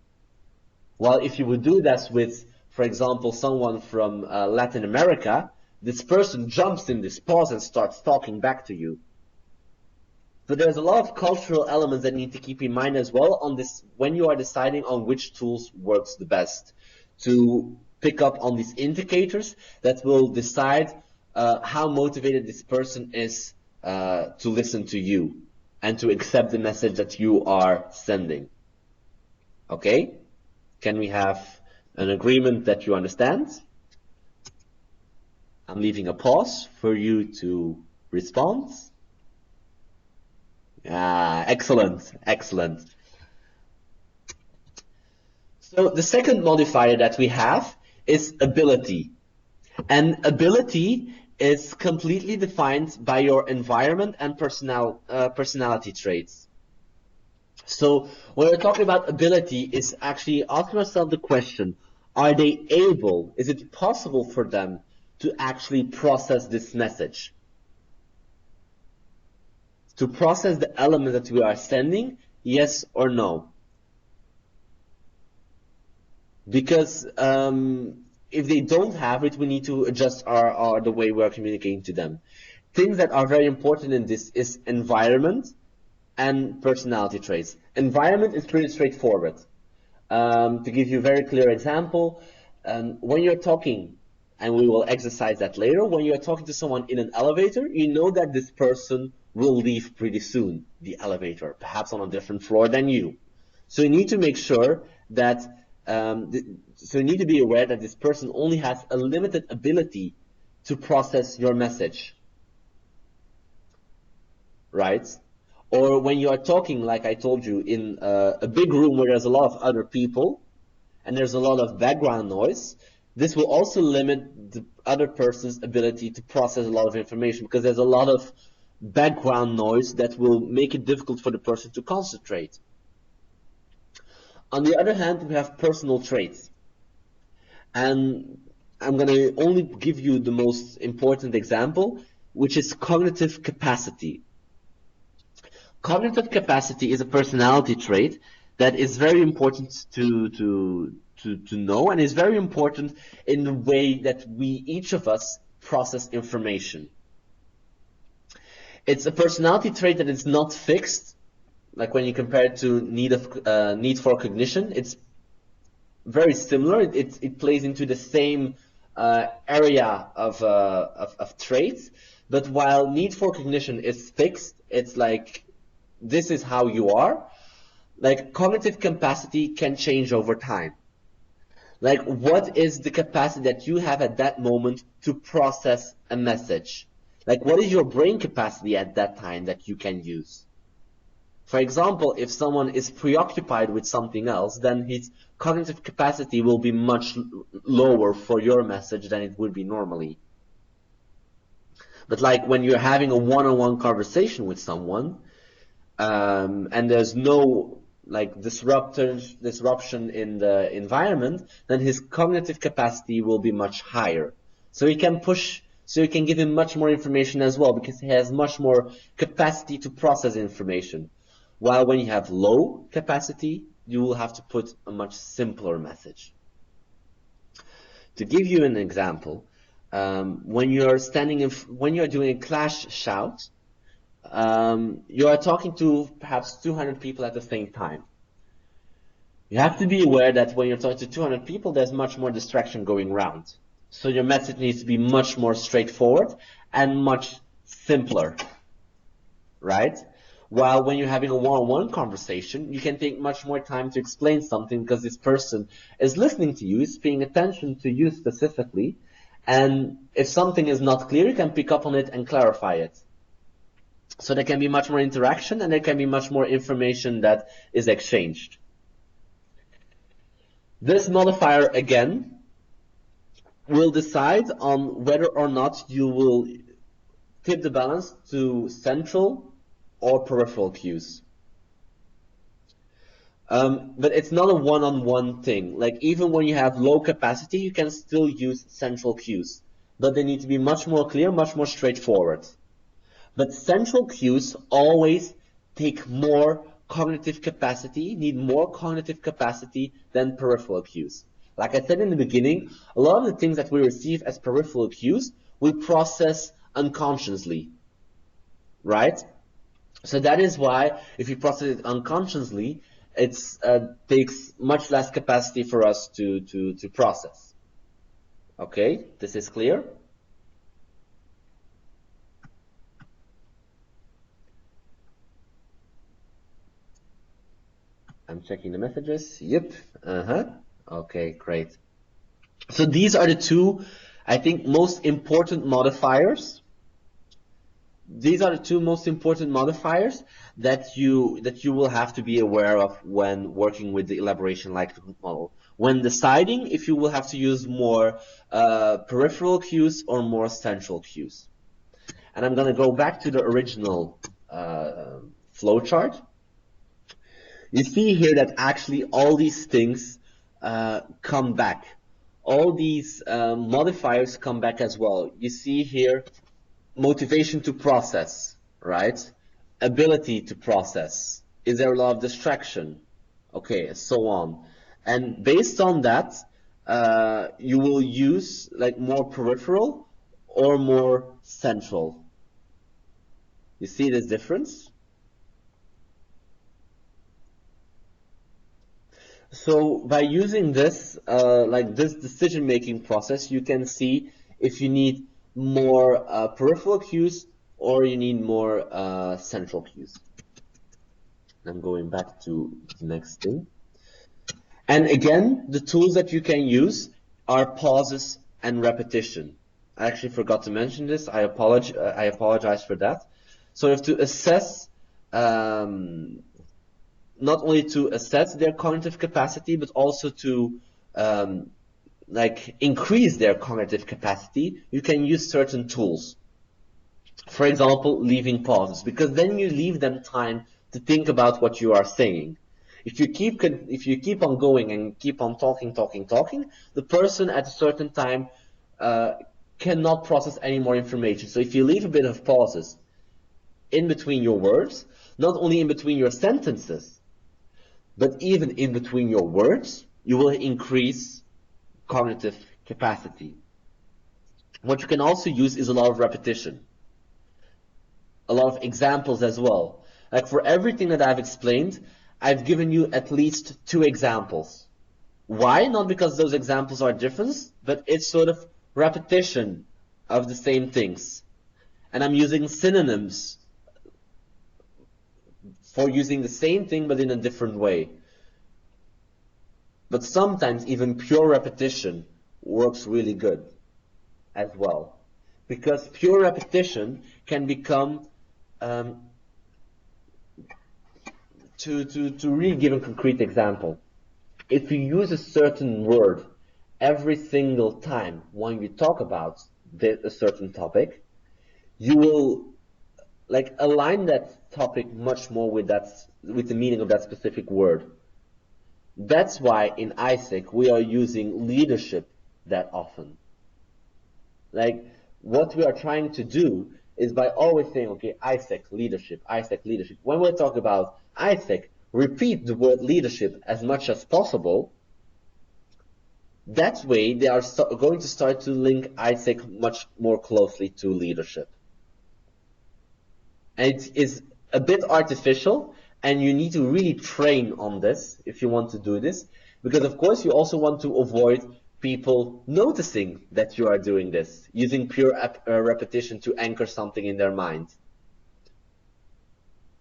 While if you would do that with, for example, someone from Latin America, this person jumps in this pause and starts talking back to you. So there's a lot of cultural elements that you need to keep in mind as well on this when you are deciding on which tools works the best, to pick up on these indicators that will decide how motivated this person is to listen to you and to accept the message that you are sending. Okay? Can we have an agreement that you understand? I'm leaving a pause for you to respond. Excellent, excellent. So the second modifier that we have is ability. And ability is completely defined by your environment and personality traits. So when we're talking about ability, is actually asking ourselves the question, are they able, is it possible for them to actually process this message? To process the element that we are sending, yes or no? Because if they don't have it, we need to adjust the way we are communicating to them. things that are very important in this is environment and personality traits. Environment is pretty straightforward. To give you a very clear example, when you're talking, and we will exercise that later, when you're talking to someone in an elevator, you know that this person will leave pretty soon, the elevator, perhaps on a different floor than you. So you need to make sure that, so you need to be aware that this person only has a limited ability to process your message, right? Or when you are talking, like I told you, in a big room where there's a lot of other people and there's a lot of background noise, this will also limit the other person's ability to process a lot of information, because there's a lot of background noise that will make it difficult for the person to concentrate. On the other hand, we have personal traits. And I'm going to only give you the most important example, which is cognitive capacity. Cognitive capacity is a personality trait that is very important to know, and is very important in the way that we, each of us, process information. It's a personality trait that is not fixed, like when you compare it to need for cognition. It's very similar. It plays into the same area of traits, but while need for cognition is fixed, it's like this is how you are. Like cognitive capacity can change over time. Like what is the capacity that you have at that moment to process a message? Like what is your brain capacity at that time that you can use? For example, if someone is preoccupied with something else, then his cognitive capacity will be much lower for your message than it would be normally. But like when you're having a one-on-one conversation with someone, and there's no like disruption in the environment, then his cognitive capacity will be much higher. So you can give him much more information as well, because he has much more capacity to process information. While when you have low capacity, you will have to put a much simpler message. To give you an example, when you're doing a clash shout, you are talking to perhaps 200 people at the same time. You have to be aware that when you're talking to 200 people, there's much more distraction going around. So your message needs to be much more straightforward and much simpler, right? While when you're having a one-on-one conversation, you can take much more time to explain something, because this person is listening to you, is paying attention to you specifically, and if something is not clear, you can pick up on it and clarify it. So there can be much more interaction, and there can be much more information that is exchanged. This modifier, again, will decide on whether or not you will tip the balance to central or peripheral cues. But it's not a one-on-one thing. Like even when you have low capacity, you can still use central cues, but they need to be much more clear, much more straightforward. But central cues always take more cognitive capacity, need more cognitive capacity than peripheral cues. Like I said in the beginning, a lot of the things that we receive as peripheral cues, we process unconsciously, right? So that is why if you process it unconsciously, it takes much less capacity for us to process. Okay, this is clear? I'm checking the messages. Yep. Okay, great. So these are the two, I think, most important modifiers. These are the two most important modifiers that you will have to be aware of when working with the elaboration likelihood model. When deciding if you will have to use more peripheral cues or more central cues. And I'm going to go back to the original flowchart. You see here that actually all these things come back. All these modifiers come back as well. You see here motivation to process, right? Ability to process. Is there a lot of distraction? Okay, so on. And based on that, you will use like more peripheral or more central. You see this difference? So by using this, like this decision-making process, you can see if you need more peripheral cues or you need more central cues. I'm going back to the next thing. And again, the tools that you can use are pauses and repetition. I actually forgot to mention this. I apologize for that. So you have to assess, not only to assess their cognitive capacity, but also to like increase their cognitive capacity. You can use certain tools. For example, leaving pauses, because then you leave them time to think about what you are saying. If you keep on going and keep on talking, the person at a certain time cannot process any more information. So if you leave a bit of pauses in between your words, not only in between your sentences, but even in between your words, you will increase cognitive capacity. What you can also use is a lot of repetition, a lot of examples as well. Like for everything that I've explained, I've given you at least 2 examples. Why? Not because those examples are different, but it's sort of repetition of the same things. And I'm using synonyms for using the same thing but in a different way. But sometimes even pure repetition works really good as well. Because pure repetition can become to really give a concrete example, if you use a certain word every single time when you talk about a certain topic, you will like align that topic much more with the meaning of that specific word. That's why in AIESEC we are using leadership that often. Like what we are trying to do is by always saying, okay, AIESEC leadership, AIESEC leadership. When we talk about AIESEC, repeat the word leadership as much as possible. That way, they are going to start to link AIESEC much more closely to leadership. And it is a bit artificial, and you need to really train on this if you want to do this, because of course you also want to avoid people noticing that you are doing this, using pure repetition to anchor something in their mind.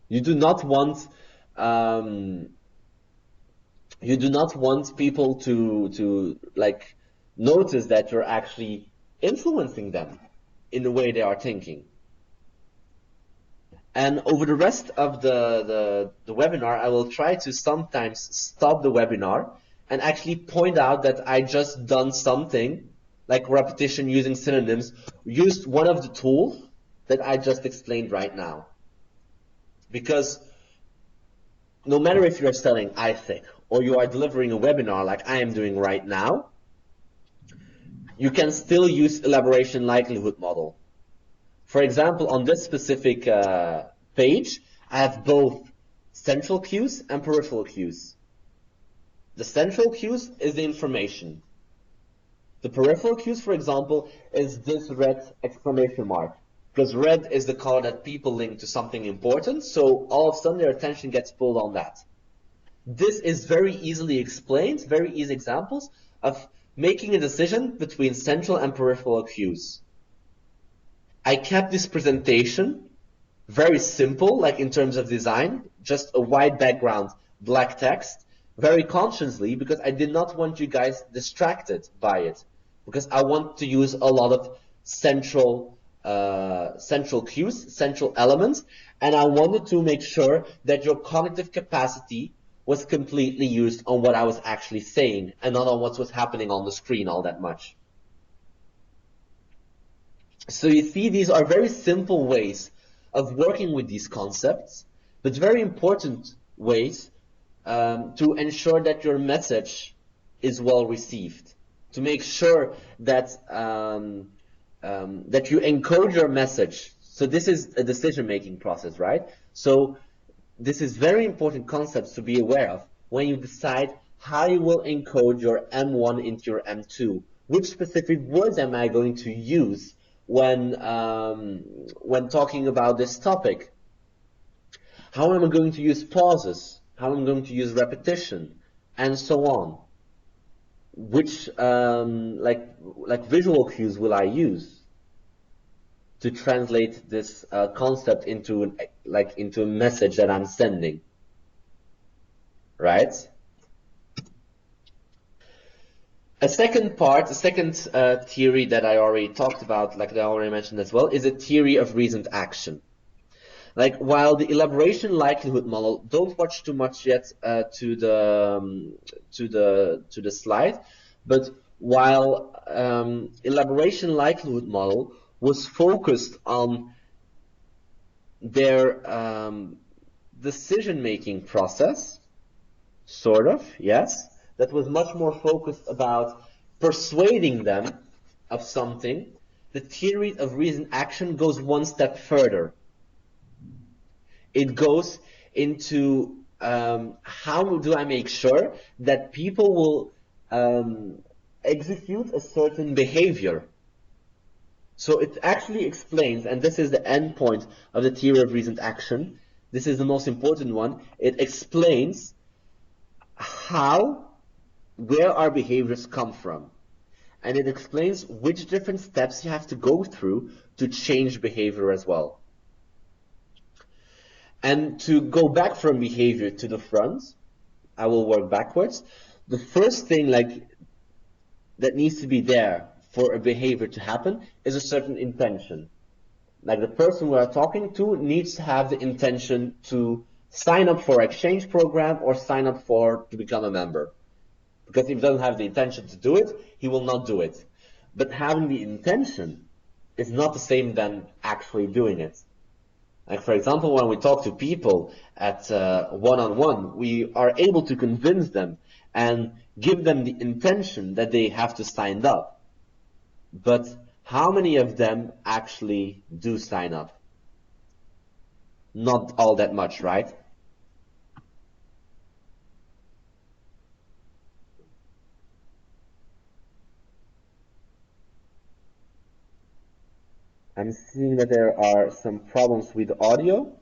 You do not want people to like notice that you're actually influencing them in the way they are thinking. And over the rest of the webinar, I will try to sometimes stop the webinar and actually point out that I just done something like repetition using synonyms, used one of the tools that I just explained right now. Because no matter if you're studying AIESEC or you are delivering a webinar like I am doing right now, you can still use elaboration likelihood model. For example, on this specific page, I have both central cues and peripheral cues. The central cues is the information. The peripheral cues, for example, is this red exclamation mark. Because red is the color that people link to something important, so all of a sudden their attention gets pulled on that. This is very easily explained, very easy examples of making a decision between central and peripheral cues. I kept this presentation very simple, like in terms of design, just a white background, black text, very consciously, because I did not want you guys distracted by it, because I want to use a lot of central cues, central elements, and I wanted to make sure that your cognitive capacity was completely used on what I was actually saying and not on what was happening on the screen all that much. So you see, these are very simple ways of working with these concepts, but very important ways to ensure that your message is well received, to make sure that that you encode your message. So this is a decision-making process, right? So this is very important concepts to be aware of when you decide how you will encode your M1 into your M2. Which specific words am I going to use when talking about this topic? How am I going to use pauses? How am I going to use repetition, and so on? Which like visual cues will I use to translate this concept into into a message that I'm sending, right? A second part, a second theory that I already talked about, like that I already mentioned as well, is a theory of reasoned action. Like, while the elaboration likelihood model, don't watch too much yet to the slide, but while elaboration likelihood model was focused on their decision-making process, sort of, yes, that was much more focused about persuading them of something, the theory of reasoned action goes one step further. It goes into how do I make sure that people will execute a certain behavior. So it actually explains, and this is the end point of the theory of reasoned action, this is the most important one, it explains where our behaviors come from. And it explains which different steps you have to go through to change behavior as well. And to go back from behavior to the front, I will work backwards. The first thing that needs to be there for a behavior to happen is a certain intention. Like, the person we are talking to needs to have the intention to sign up for an exchange program or sign up to become a member. Because if he doesn't have the intention to do it, he will not do it. But having the intention is not the same than actually doing it. Like, for example, when we talk to people at one-on-one, we are able to convince them and give them the intention that they have to sign up. But how many of them actually do sign up? Not all that much, right? I'm seeing that there are some problems with the audio.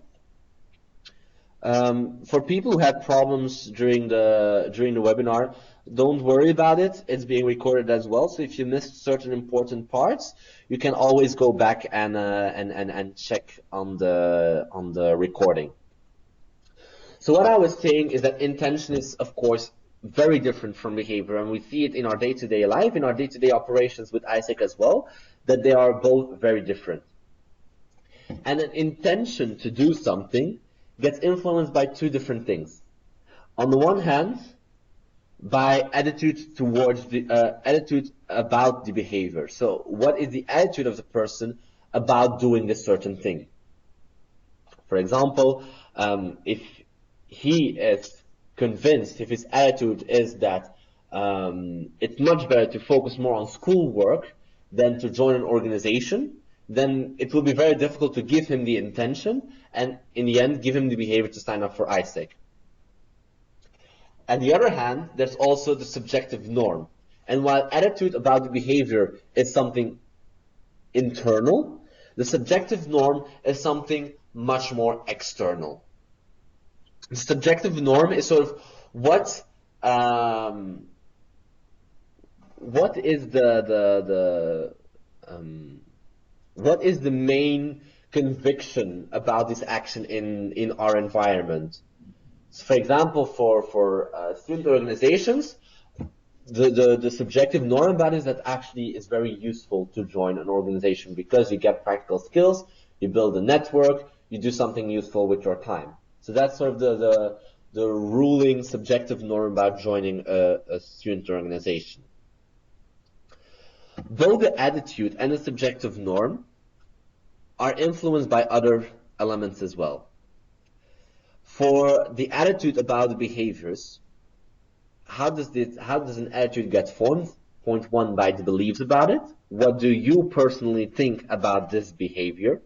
For people who had problems during the webinar, don't worry about it. It's being recorded as well. So if you missed certain important parts, you can always go back and check on the recording. So what I was saying is that intention is, of course, very different from behavior, and we see it in our day-to-day life, in our day-to-day operations with AIESEC as well, that they are both very different. And an intention to do something gets influenced by two different things. On the one hand, by attitude towards the attitude about the behavior. So what is the attitude of the person about doing this certain thing? For example, if he is convinced, if his attitude is that it's much better to focus more on schoolwork than to join an organization, then it will be very difficult to give him the intention and in the end give him the behavior to sign up for AIESEC. On the other hand, there's also the subjective norm. And while attitude about the behavior is something internal, the subjective norm is something much more external. The subjective norm is sort of what is the main conviction about this action in our environment. So for example, for student organizations, the subjective norm about it is that actually it's very useful to join an organization because you get practical skills, you build a network, you do something useful with your time. So that's sort of the ruling subjective norm about joining a student organization. Both the attitude and the subjective norm are influenced by other elements as well. For the attitude about the behaviors, how does an attitude get formed? Point one, by the beliefs about it. What do you personally think about this behavior?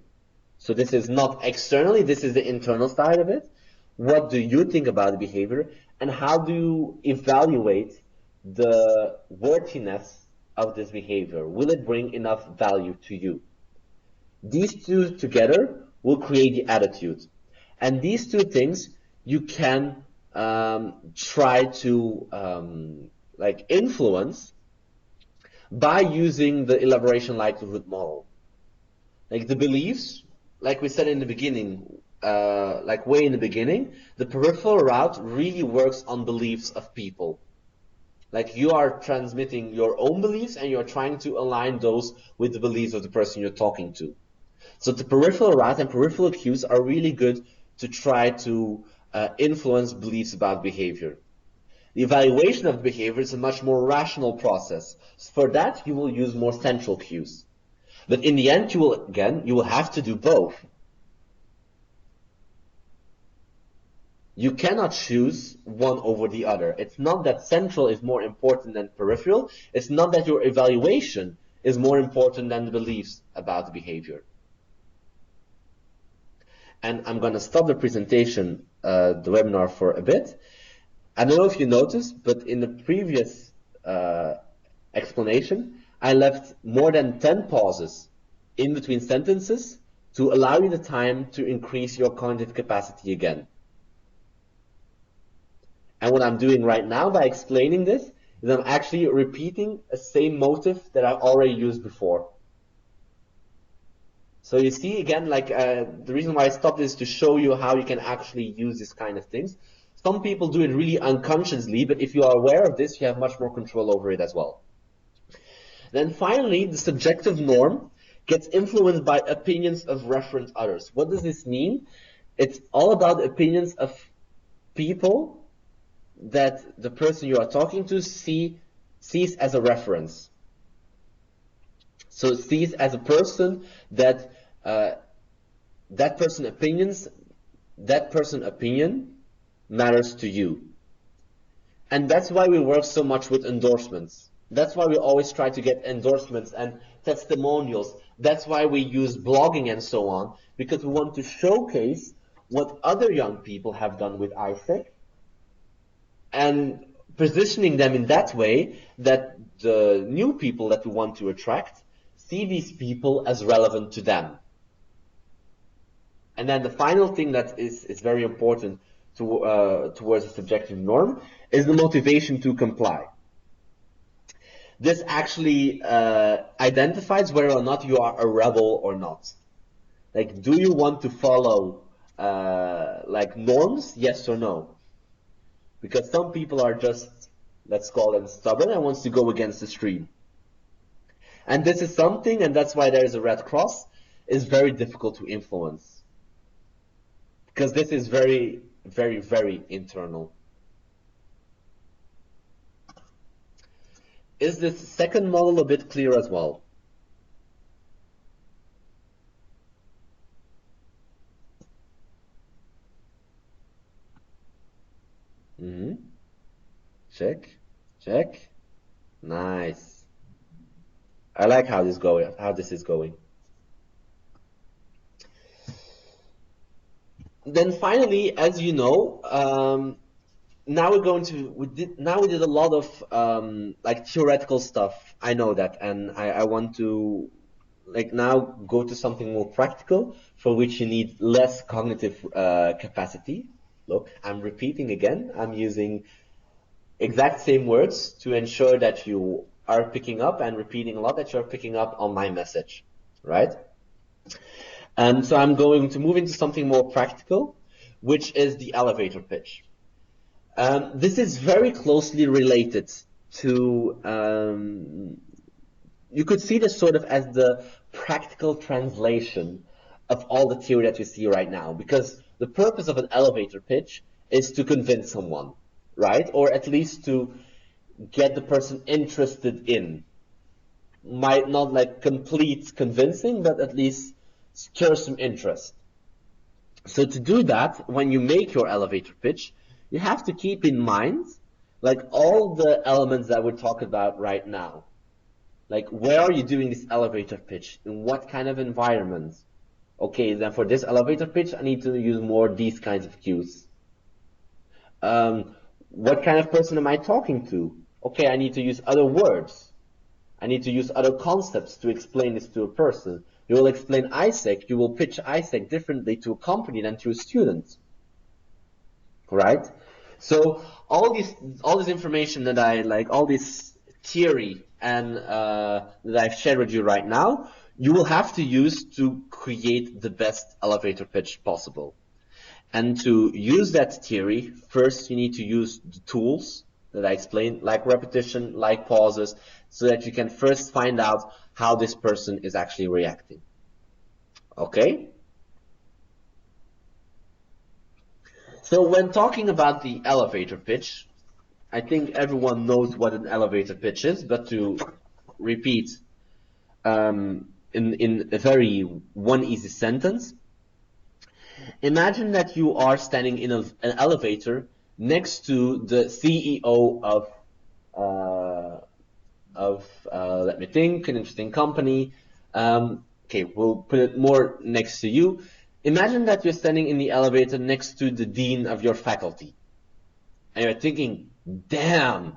So this is not externally, this is the internal side of it. What do you think about the behavior? And how do you evaluate the worthiness of this behavior? Will it bring enough value to you? These two together will create the attitude. And these two things you can try to like influence by using the elaboration likelihood model. Like the beliefs, like we said in the beginning, like way in the beginning, the peripheral route really works on beliefs of people. Like you are transmitting your own beliefs and you're trying to align those with the beliefs of the person you're talking to. So the peripheral route and peripheral cues are really good to try to influence beliefs about behavior. The evaluation of behavior is a much more rational process. For that, you will use more central cues. But in the end, you will have to do both. You cannot choose one over the other. It's not that central is more important than peripheral. It's not that your evaluation is more important than the beliefs about the behavior. And I'm going to stop the presentation, the webinar for a bit. I don't know if you noticed, but in the previous explanation, I left more than 10 pauses in between sentences to allow you the time to increase your cognitive capacity again. And what I'm doing right now by explaining this is I'm actually repeating a same motive that I already used before. So you see again, like the reason why I stopped is to show you how you can actually use this kind of things. Some people do it really unconsciously, but if you are aware of this, you have much more control over it as well. Then finally, the subjective norm gets influenced by opinions of referent others. What does this mean? It's all about opinions of people that the person you are talking to sees as a reference. So it sees as a person that that person opinion matters to you. And that's why we work so much with endorsements. That's why we always try to get endorsements and testimonials. That's why we use blogging and so on, because we want to showcase what other young people have done with AIESEC and positioning them in that way that the new people that we want to attract see these people as relevant to them. And then the final thing that is very important towards a subjective norm is the motivation to comply. This actually identifies whether or not you are a rebel or not. Like, do you want to follow like norms, yes or no? Because some people are just, let's call them stubborn and wants to go against the stream. And this is something, and that's why there is a red cross, is very difficult to influence. Because this is very, very, very internal. Is this second model a bit clear as well? Check, check. Nice. I like how this is going. Then finally, as you know, now we did a lot of like theoretical stuff. I know that, and I want to like now go to something more practical, for which you need less cognitive capacity. Look, I'm repeating again. I'm using exact same words to ensure that you are picking up, and repeating a lot, that you're picking up on my message, right? So I'm going to move into something more practical, which is the elevator pitch. This is very closely related to, you could see this sort of as the practical translation of all the theory that we see right now, because the purpose of an elevator pitch is to convince someone, right? Or at least to get the person interested in. Might not like complete convincing, but at least stir some interest. So to do that, when you make your elevator pitch, you have to keep in mind like all the elements that we're talking about right now. Like, where are you doing this elevator pitch? In what kind of environment? Okay, then for this elevator pitch, I need to use more these kinds of cues. What kind of person am I talking to? Okay, I need to use other words. I need to use other concepts to explain this to a person. You will explain AIESEC, you will pitch AIESEC differently to a company than to a student. Right? So all this information that all this theory and that I've shared with you right now, you will have to use to create the best elevator pitch possible. And to use that theory, first you need to use the tools that I explained, like repetition, like pauses, so that you can first find out how this person is actually reacting. Okay? So when talking about the elevator pitch, I think everyone knows what an elevator pitch is, but to repeat in a very one easy sentence, imagine that you are standing in an elevator next to the CEO of let me think, an interesting company. Okay, we'll put it more next to you. Imagine that you're standing in the elevator next to the dean of your faculty. And you're thinking, damn,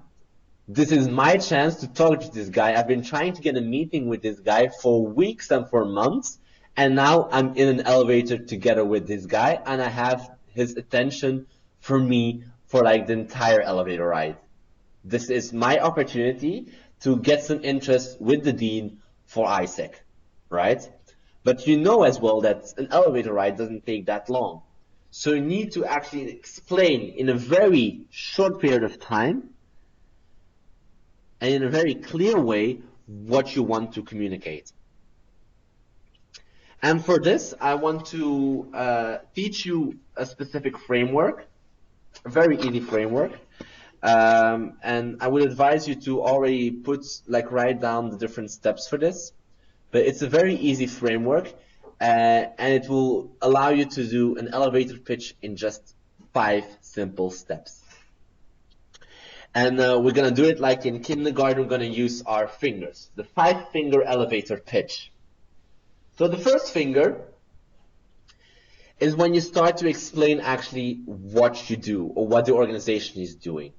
this is my chance to talk to this guy. I've been trying to get a meeting with this guy for weeks and for months. And now I'm in an elevator together with this guy. And I have his attention for me for like the entire elevator ride. This is my opportunity to get some interest with the dean for AIESEC, right? But you know as well that an elevator ride doesn't take that long. So you need to actually explain in a very short period of time and in a very clear way what you want to communicate. And for this, I want to teach you a specific framework, a very easy framework. And I would advise you to already write down the different steps for this. But it's a very easy framework, and it will allow you to do an elevator pitch in just 5 simple steps. And we're going to do it like in kindergarten. We're going to use our fingers, the 5-finger elevator pitch. So the first finger is when you start to explain actually what you do or what the organization is doing.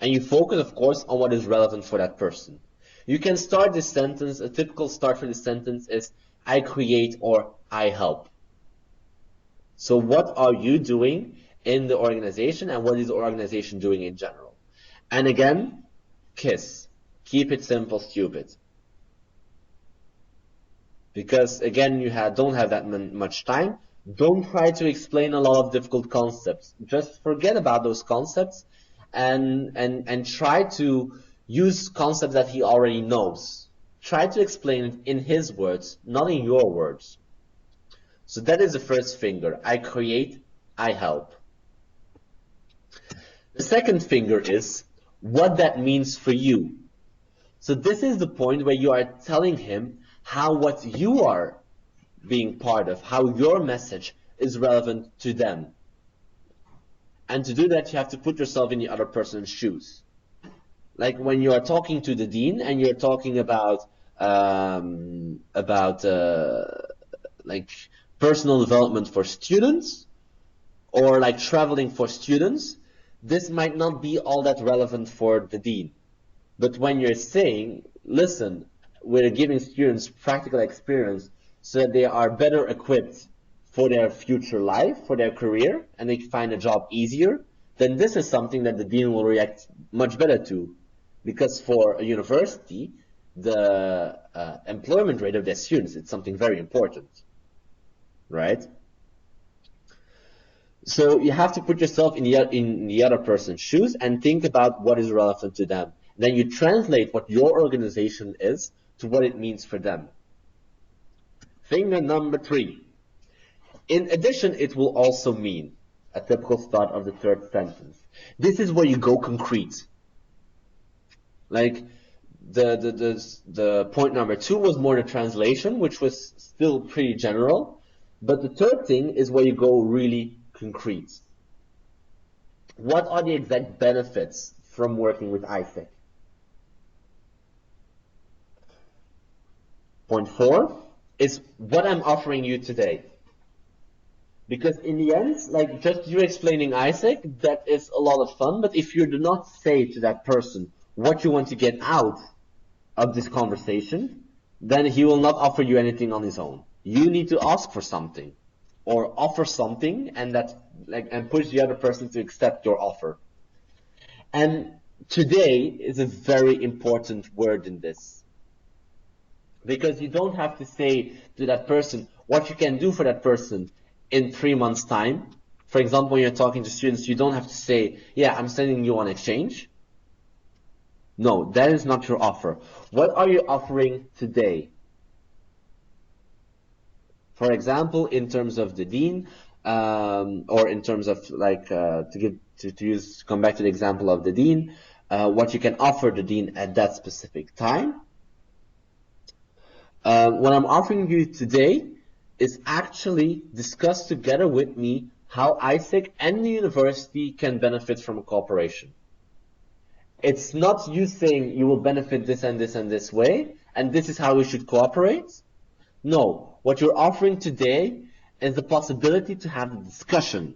And you focus, of course, on what is relevant for that person. You can start this sentence, a typical start for this sentence is, I create or I help. So what are you doing in the organization and what is the organization doing in general? And again, KISS. Keep it simple, stupid. Because again, you don't have that much time. Don't try to explain a lot of difficult concepts. Just forget about those concepts and try to use concepts that he already knows. Try to explain it in his words, not in your words. So that is the first finger. I create, I help. The second finger is what that means for you. So this is the point where you are telling him how what you are being part of, how your message is relevant to them. And to do that, you have to put yourself in the other person's shoes. Like when you are talking to the dean and you're talking about like personal development for students or like traveling for students, this might not be all that relevant for the dean. But when you're saying, listen, we're giving students practical experience so that they are better equipped for their future life, for their career, and they can find a job easier, then this is something that the dean will react much better to. Because for a university, the employment rate of their students is something very important, right? So you have to put yourself in the other person's shoes and think about what is relevant to them. Then you translate what your organization is to what it means for them. Finger number 3. In addition, it will also mean a typical start of the third sentence. This is where you go concrete. Like the point number 2 was more the translation, which was still pretty general. But the third thing is where you go really concrete. What are the exact benefits from working with AIESEC? Point 4 is what I'm offering you today. Because in the end, like just you explaining AIESEC, that is a lot of fun. But if you do not say to that person what you want to get out of this conversation, then he will not offer you anything on his own. You need to ask for something or offer something, and and push the other person to accept your offer. And today is a very important word in this, because you don't have to say to that person what you can do for that person in 3 months' time. For example, when you're talking to students, you don't have to say, yeah, I'm sending you on exchange. No, that is not your offer. What are you offering today? For example, in terms of the dean, or in terms of come back to the example of the dean, what you can offer the dean at that specific time. What I'm offering you today is actually discuss together with me how AIESEC and the university can benefit from a cooperation. It's not you saying you will benefit this and this and this way, and this is how we should cooperate. No, what you're offering today is the possibility to have a discussion.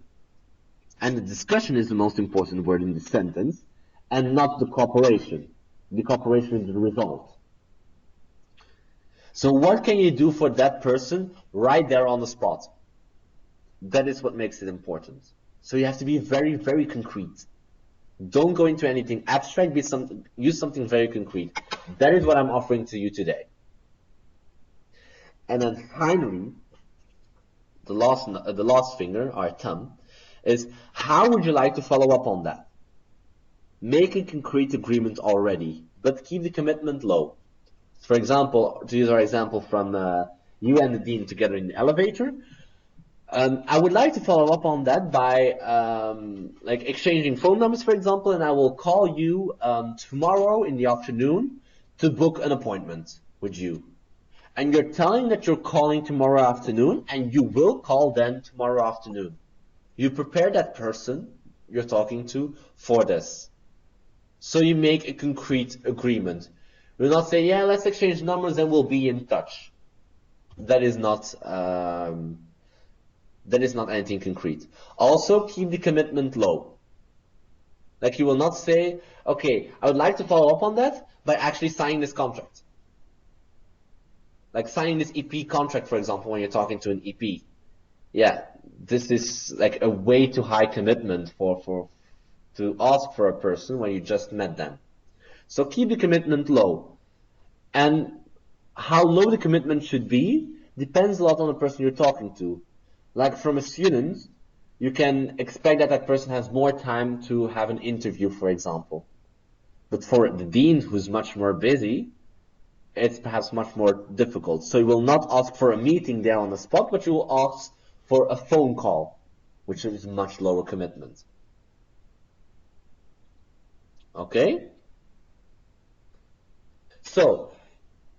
And the discussion is the most important word in this sentence, and not the cooperation. The cooperation is the result. So what can you do for that person right there on the spot? That is what makes it important. So you have to be very, very concrete. Don't go into anything abstract, use something very concrete. That is what I'm offering to you today. And then finally, the last finger, our thumb, is how would you like to follow up on that? Make a concrete agreement already, but keep the commitment low. For example, to use our example from you and the dean together in the elevator, I would like to follow up on that by exchanging phone numbers, for example, and I will call you tomorrow in the afternoon to book an appointment with you. And you're telling that you're calling tomorrow afternoon, and you will call then tomorrow afternoon. You prepare that person you're talking to for this. So you make a concrete agreement. You'll not say, yeah, let's exchange numbers and we'll be in touch. That is not anything concrete. Also, keep the commitment low. Like, you will not say, okay, I would like to follow up on that by actually signing this contract. Like signing this EP contract, for example, when you're talking to an EP. Yeah, this is like a way too high commitment to ask for a person when you just met them. So keep the commitment low. And how low the commitment should be depends a lot on the person you're talking to. Like, from a student, you can expect that that person has more time to have an interview, for example. But for the dean, who's much more busy, it's perhaps much more difficult. So you will not ask for a meeting there on the spot, but you will ask for a phone call, which is much lower commitment. Okay? So,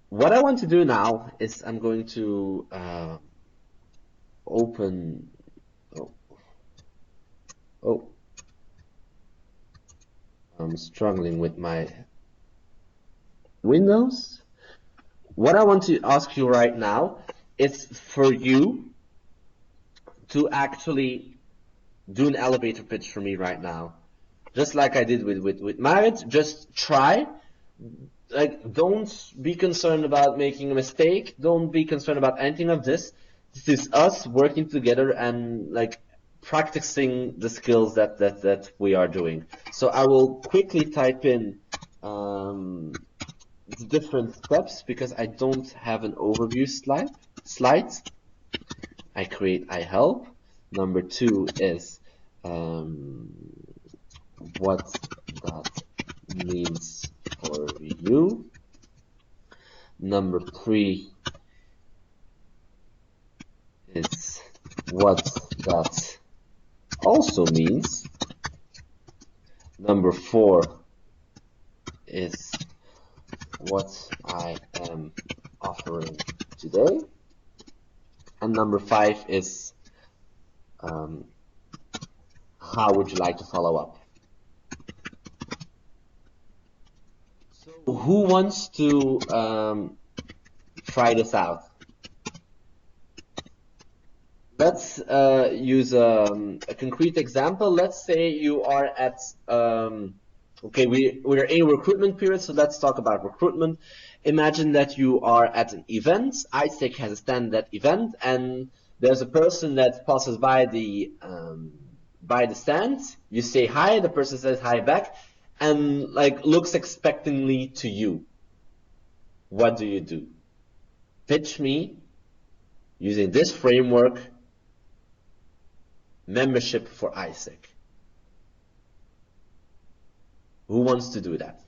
what I want to do now is I'm going to open... Oh. I'm struggling with my Windows. What I want to ask you right now is for you to actually do an elevator pitch for me right now. Just like I did with Marit, just try. Like, don't be concerned about making a mistake. Don't be concerned about anything of this. This is us working together and like practicing the skills that we are doing. So I will quickly type in the different steps because I don't have an overview slides. I help. Number 2 is what that means for you. Number 3 is what that also means. Number 4 is what I am offering today. And number 5 is how would you like to follow up? So who wants to try this out? Let's use a concrete example. Let's say you are at Okay, we're in recruitment period, so let's talk about recruitment. Imagine that you are at an event. AIESEC has a stand at that event, and there's a person that passes by the stand. You say hi, the person says hi back, and like looks expectingly to you. What do you do? Pitch me using this framework, membership for AIESEC. Who wants to do that?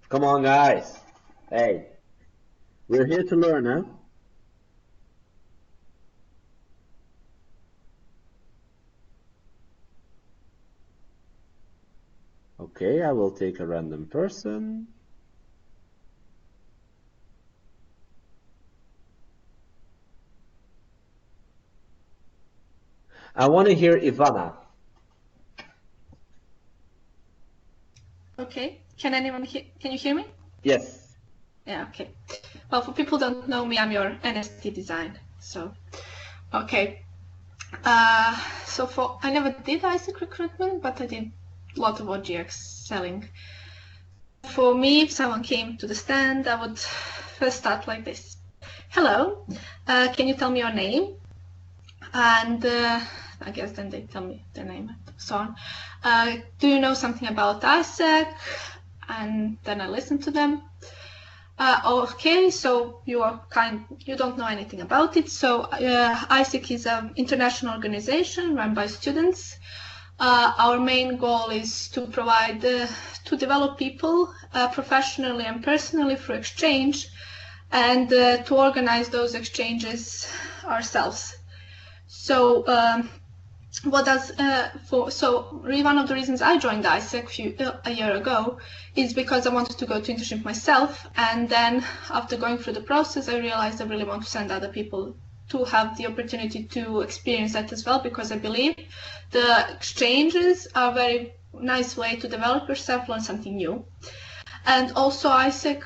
Come on, guys. Hey, we're here to learn, huh? Okay, I will take a random person. I want to hear Ivana. Okay. Can anyone hear? Can you hear me? Yes. Yeah. Okay. Well, for people who don't know me, I'm your NFT design. So, okay. So I never did AIESEC recruitment, but I did a lot of OGX selling. For me, if someone came to the stand, I would first start like this. Hello. Can you tell me your name? And I guess then they tell me their name and so on. Do you know something about AIESEC? And then I listen to them. Okay, so you don't know anything about it. So AIESEC is an international organization run by students. Our main goal is to provide, to develop people professionally and personally for exchange, and to organize those exchanges ourselves. So one of the reasons I joined AIESEC a year ago is because I wanted to go to internship myself, and then after going through the process, I realized I really want to send other people to have the opportunity to experience that as well, because I believe the exchanges are a very nice way to develop yourself, learn something new. And also AIESEC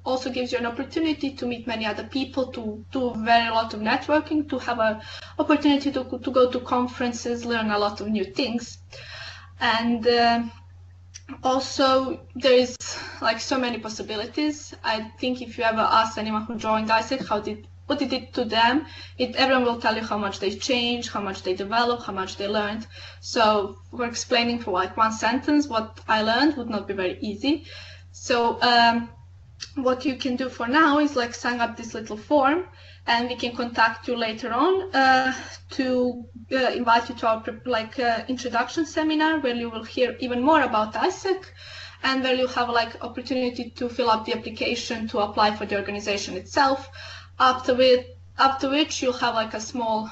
also gives you an opportunity to meet many other people, to do a lot of networking, to have an opportunity to go to conferences, learn a lot of new things. And also there is like so many possibilities. I think if you ever ask anyone who joined AIESEC what it did to them, everyone will tell you how much they changed, how much they developed, how much they learned. So we're explaining for like one sentence what I learned would not be very easy. So what you can do for now is like sign up this little form, and we can contact you later on to invite you to our introduction seminar, where you will hear even more about AIESEC, and where you have like opportunity to fill up the application to apply for the organization itself. After which you'll have like a small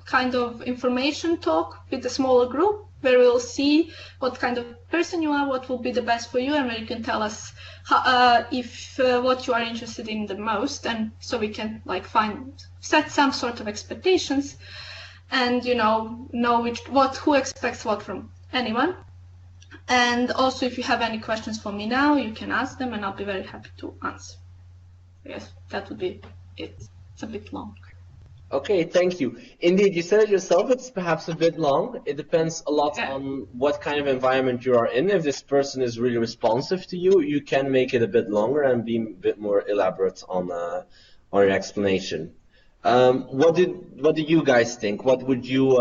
kind of information talk with a smaller group, where we'll see what kind of person you are, what will be the best for you, and where you can tell us what you are interested in the most, and so we can like set some sort of expectations, and know who expects what from anyone. And also, if you have any questions for me now, you can ask them, and I'll be very happy to answer. Yes, that would be it. It's a bit long. Okay, thank you. Indeed, you said it yourself, it's perhaps a bit long. It depends a lot on what kind of environment you are in. If this person is really responsive to you, you can make it a bit longer and be a bit more elaborate on your explanation. What do you guys think? What would you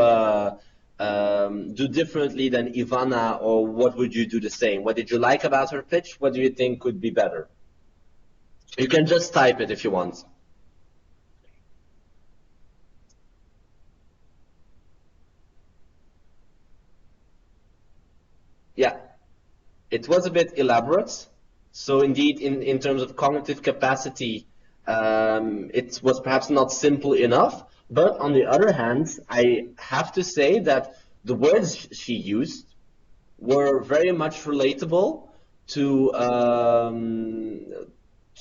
do differently than Ivana, or what would you do the same? What did you like about her pitch? What do you think could be better? You can just type it if you want. Yeah, it was a bit elaborate. So indeed, in terms of cognitive capacity, it was perhaps not simple enough. But on the other hand, I have to say that the words she used were very much relatable to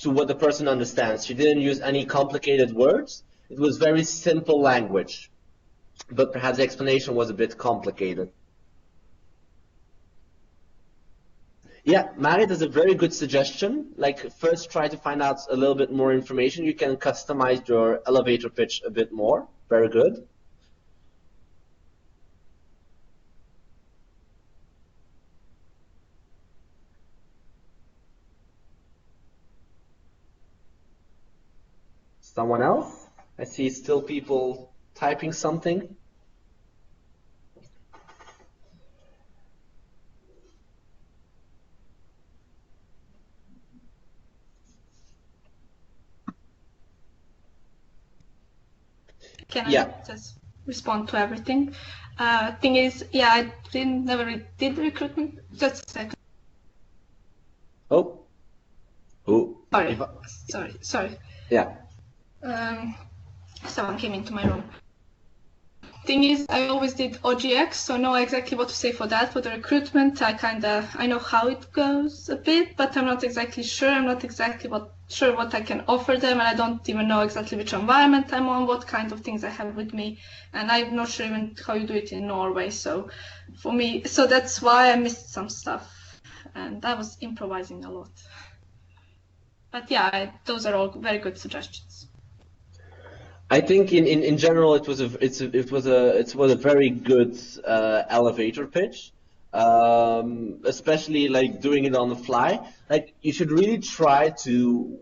what the person understands. She didn't use any complicated words. It was very simple language, but perhaps the explanation was a bit complicated. Yeah, Marit is a very good suggestion. Like, first try to find out a little bit more information. You can customize your elevator pitch a bit more. Very good. Someone else? I see still people typing something. Can Yeah. I just respond to everything? Thing is, yeah, I never did recruitment. Just a second. Oh. Who? Sorry. Yeah. Someone came into my room. Thing is, I always did OGX, so I know exactly what to say for that. For the recruitment, I know how it goes a bit, but I'm not exactly sure. I'm not exactly sure what I can offer them, and I don't even know exactly which environment I'm on, what kind of things I have with me, and I'm not sure even how you do it in Norway. So for me, so that's why I missed some stuff, and I was improvising a lot. But yeah, those are all very good suggestions. I think in general it was a very good elevator pitch, especially like doing it on the fly. Like you should really try to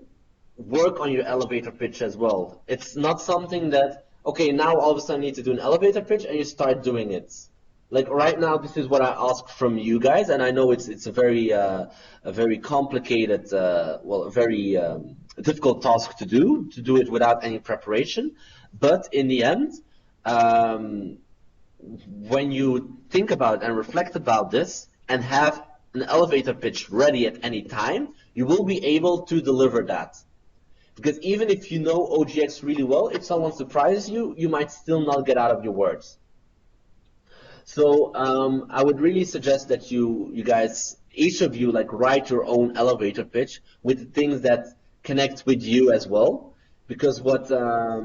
work on your elevator pitch as well. It's not something that okay, now all of a sudden you need to do an elevator pitch and you start doing it. Like right now, this is what I ask from you guys, and I know it's a very complicated, a very difficult task to do it without any preparation. But in the end, um, when you think about and reflect about this and have an elevator pitch ready at any time, you will be able to deliver that. Because even if you know OGX really well, if someone surprises you, you might still not get out of your words. So I would really suggest that you guys, each of you, like write your own elevator pitch with things that connect with you as well. Because what I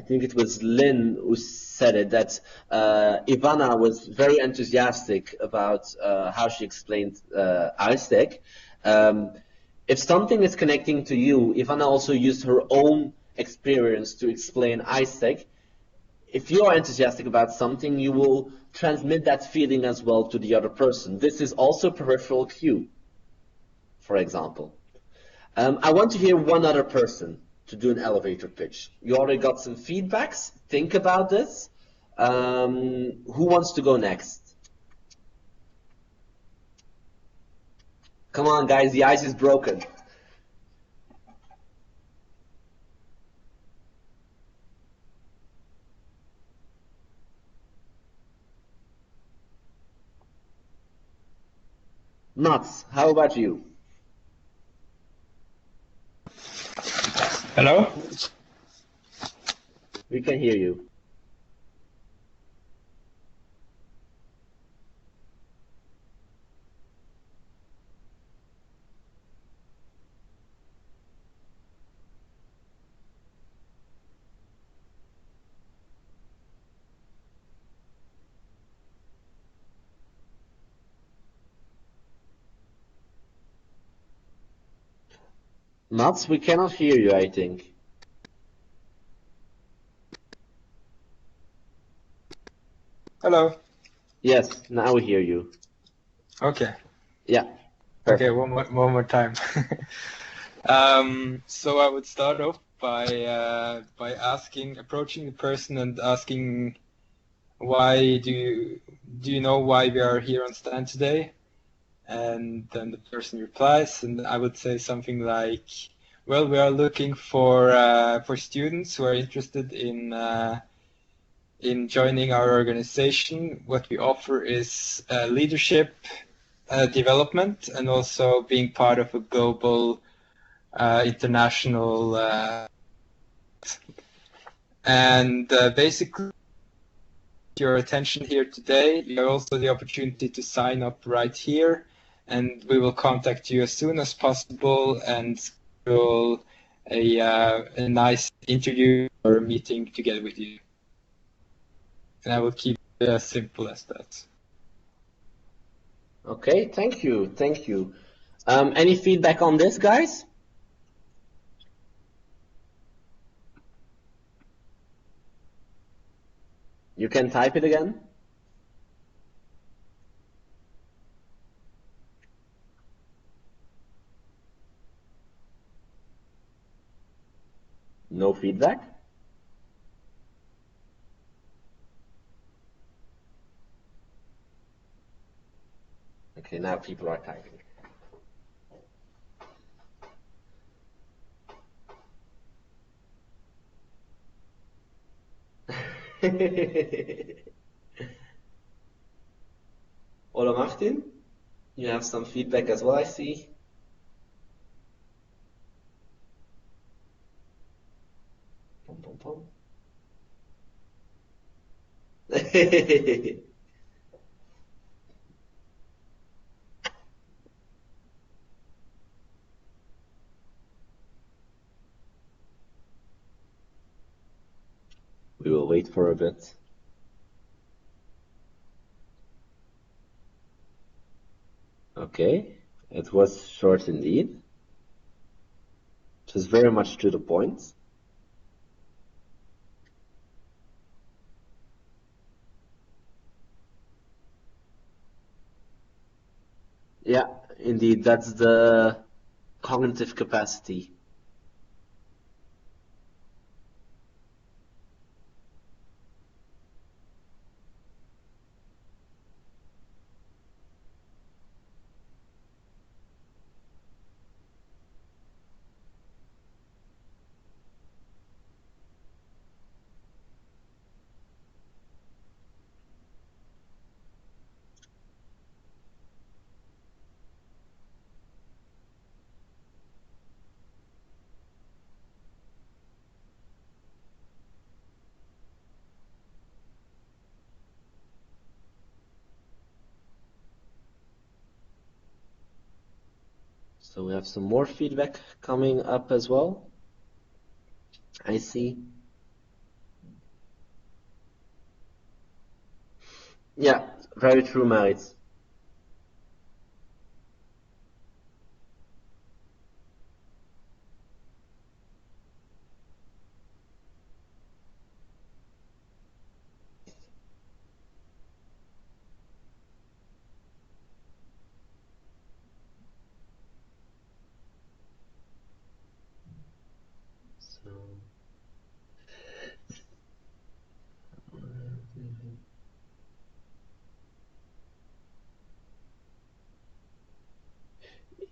think it was Lynn who said it, that Ivana was very enthusiastic about how she explained AIESEC. If something is connecting to you, Ivana also used her own experience to explain AIESEC. If you are enthusiastic about something, you will transmit that feeling as well to the other person. This is also peripheral cue, for example. I want to hear one other person to do an elevator pitch. You already got some feedbacks. Think about this. Who wants to go next? Come on, guys, the ice is broken. Nuts, how about you? Hello? We can hear you. Nuts, we cannot hear you, I think. Hello. Yes, now we hear you. Okay. Yeah. Perfect. Okay, one more time. So I would start off by approaching the person and asking, why do you know why we are here on stand today? And then the person replies, and I would say something like, well, we are looking for students who are interested in joining our organization. What we offer is leadership development and also being part of a global international basically your attention here today. You have also the opportunity to sign up right here, and we will contact you as soon as possible and schedule a nice interview or a meeting together with you. And I will keep it as simple as that. Okay, thank you, thank you. Any feedback on this, guys? You can type it again. No feedback? Okay, now people are typing. Ola Martin, you have some feedback as well, I see. Pom, pom, pom. We will wait for a bit. Okay, it was short indeed. It was very much to the point. Yeah, indeed, that's the cognitive capacity. So we have some more feedback coming up as well. I see. Yeah, very true, Marit. So,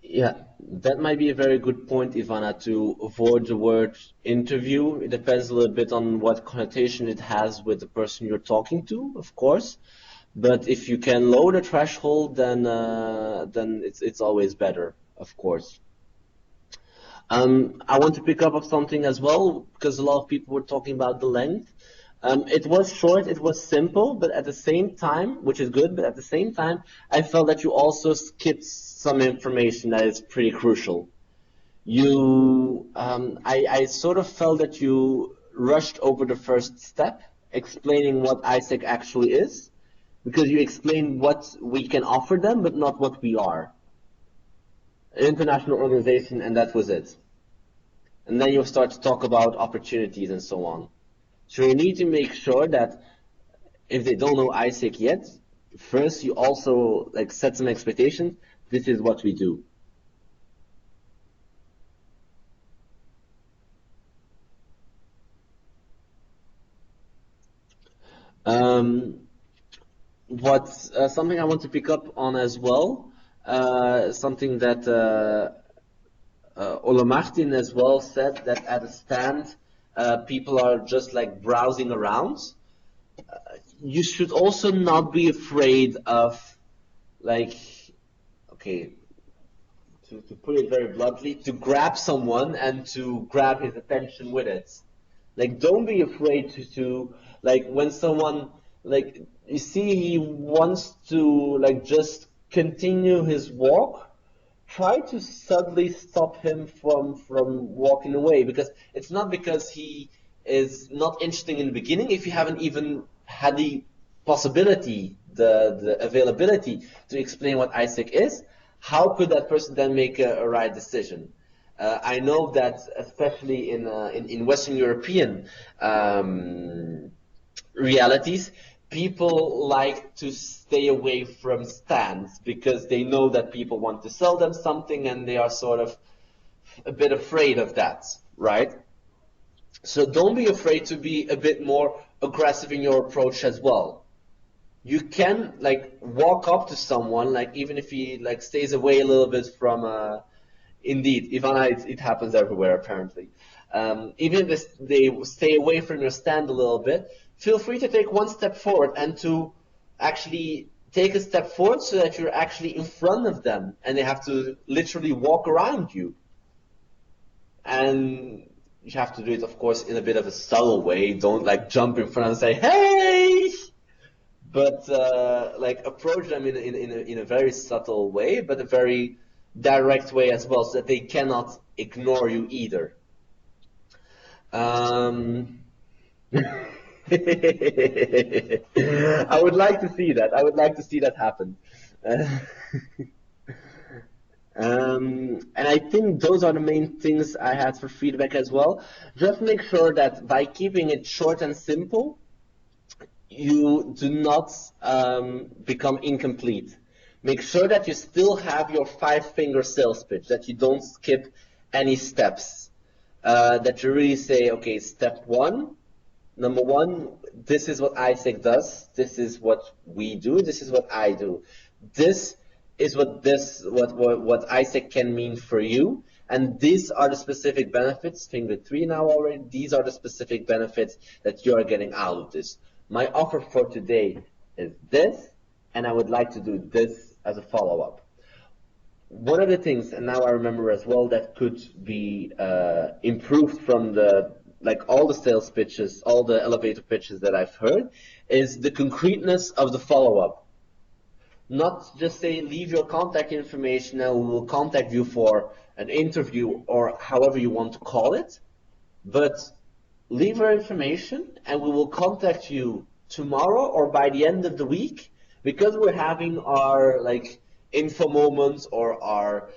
yeah, that might be a very good point, Ivana, to avoid the word interview. It depends a little bit on what connotation it has with the person you're talking to, of course. But if you can lower the threshold, then it's always better, of course. I want to pick up on something as well, because a lot of people were talking about the length. It was short, it was simple, but at the same time, which is good, but at the same time, I felt that you also skipped some information that is pretty crucial. I sort of felt that you rushed over the first step, explaining what AIESEC actually is, because you explained what we can offer them, but not what we are. An international organization, and that was it. And then you start to talk about opportunities and so on. So you need to make sure that if they don't know AIESEC yet, first you also set some expectations. This is what we do. Something I want to pick up on as well, something that Ole Martin as well said, that at a stand people are just browsing around. You should also not be afraid of okay, to put it very bluntly, to grab someone and to grab his attention with it. Don't be afraid to when someone you see he wants to just continue his walk, try to subtly stop him from walking away, because it's not because he is not interesting in the beginning. If you haven't even had the possibility, the availability to explain what AIESEC is, how could that person then make a right decision? I know that especially in Western European realities, people like to stay away from stands because they know that people want to sell them something and they are sort of a bit afraid of that, right? So don't be afraid to be a bit more aggressive in your approach as well. You can like walk up to someone, like even if he like stays away a little bit from. Indeed, Ivana, it happens everywhere apparently. Even if they stay away from your stand a little bit, feel free to take one step forward and to actually take a step forward so that you're actually in front of them and they have to literally walk around you. And you have to do it, of course, in a bit of a subtle way. Don't like jump in front and say, hey! But like approach them in a very subtle way, but a very direct way as well, so that they cannot ignore you either. I would like to see that. I would like to see that happen. And I think those are the main things I had for feedback as well. Just make sure that by keeping it short and simple, you do not become incomplete. Make sure that you still have your 5-finger sales pitch, that you don't skip any steps. That you really say, okay, step 1, number 1, this is what AIESEC does, this is what we do, this is what I do. This is what AIESEC can mean for you, and these are the specific benefits, finger 3 now already, these are the specific benefits that you are getting out of this. My offer for today is this, and I would like to do this as a follow-up. One of the things, and now I remember as well, that could be improved from all the sales pitches, all the elevator pitches that I've heard, is the concreteness of the follow-up. Not just say, leave your contact information and we will contact you for an interview or however you want to call it, but leave your information and we will contact you tomorrow or by the end of the week, because we're having our info moments or our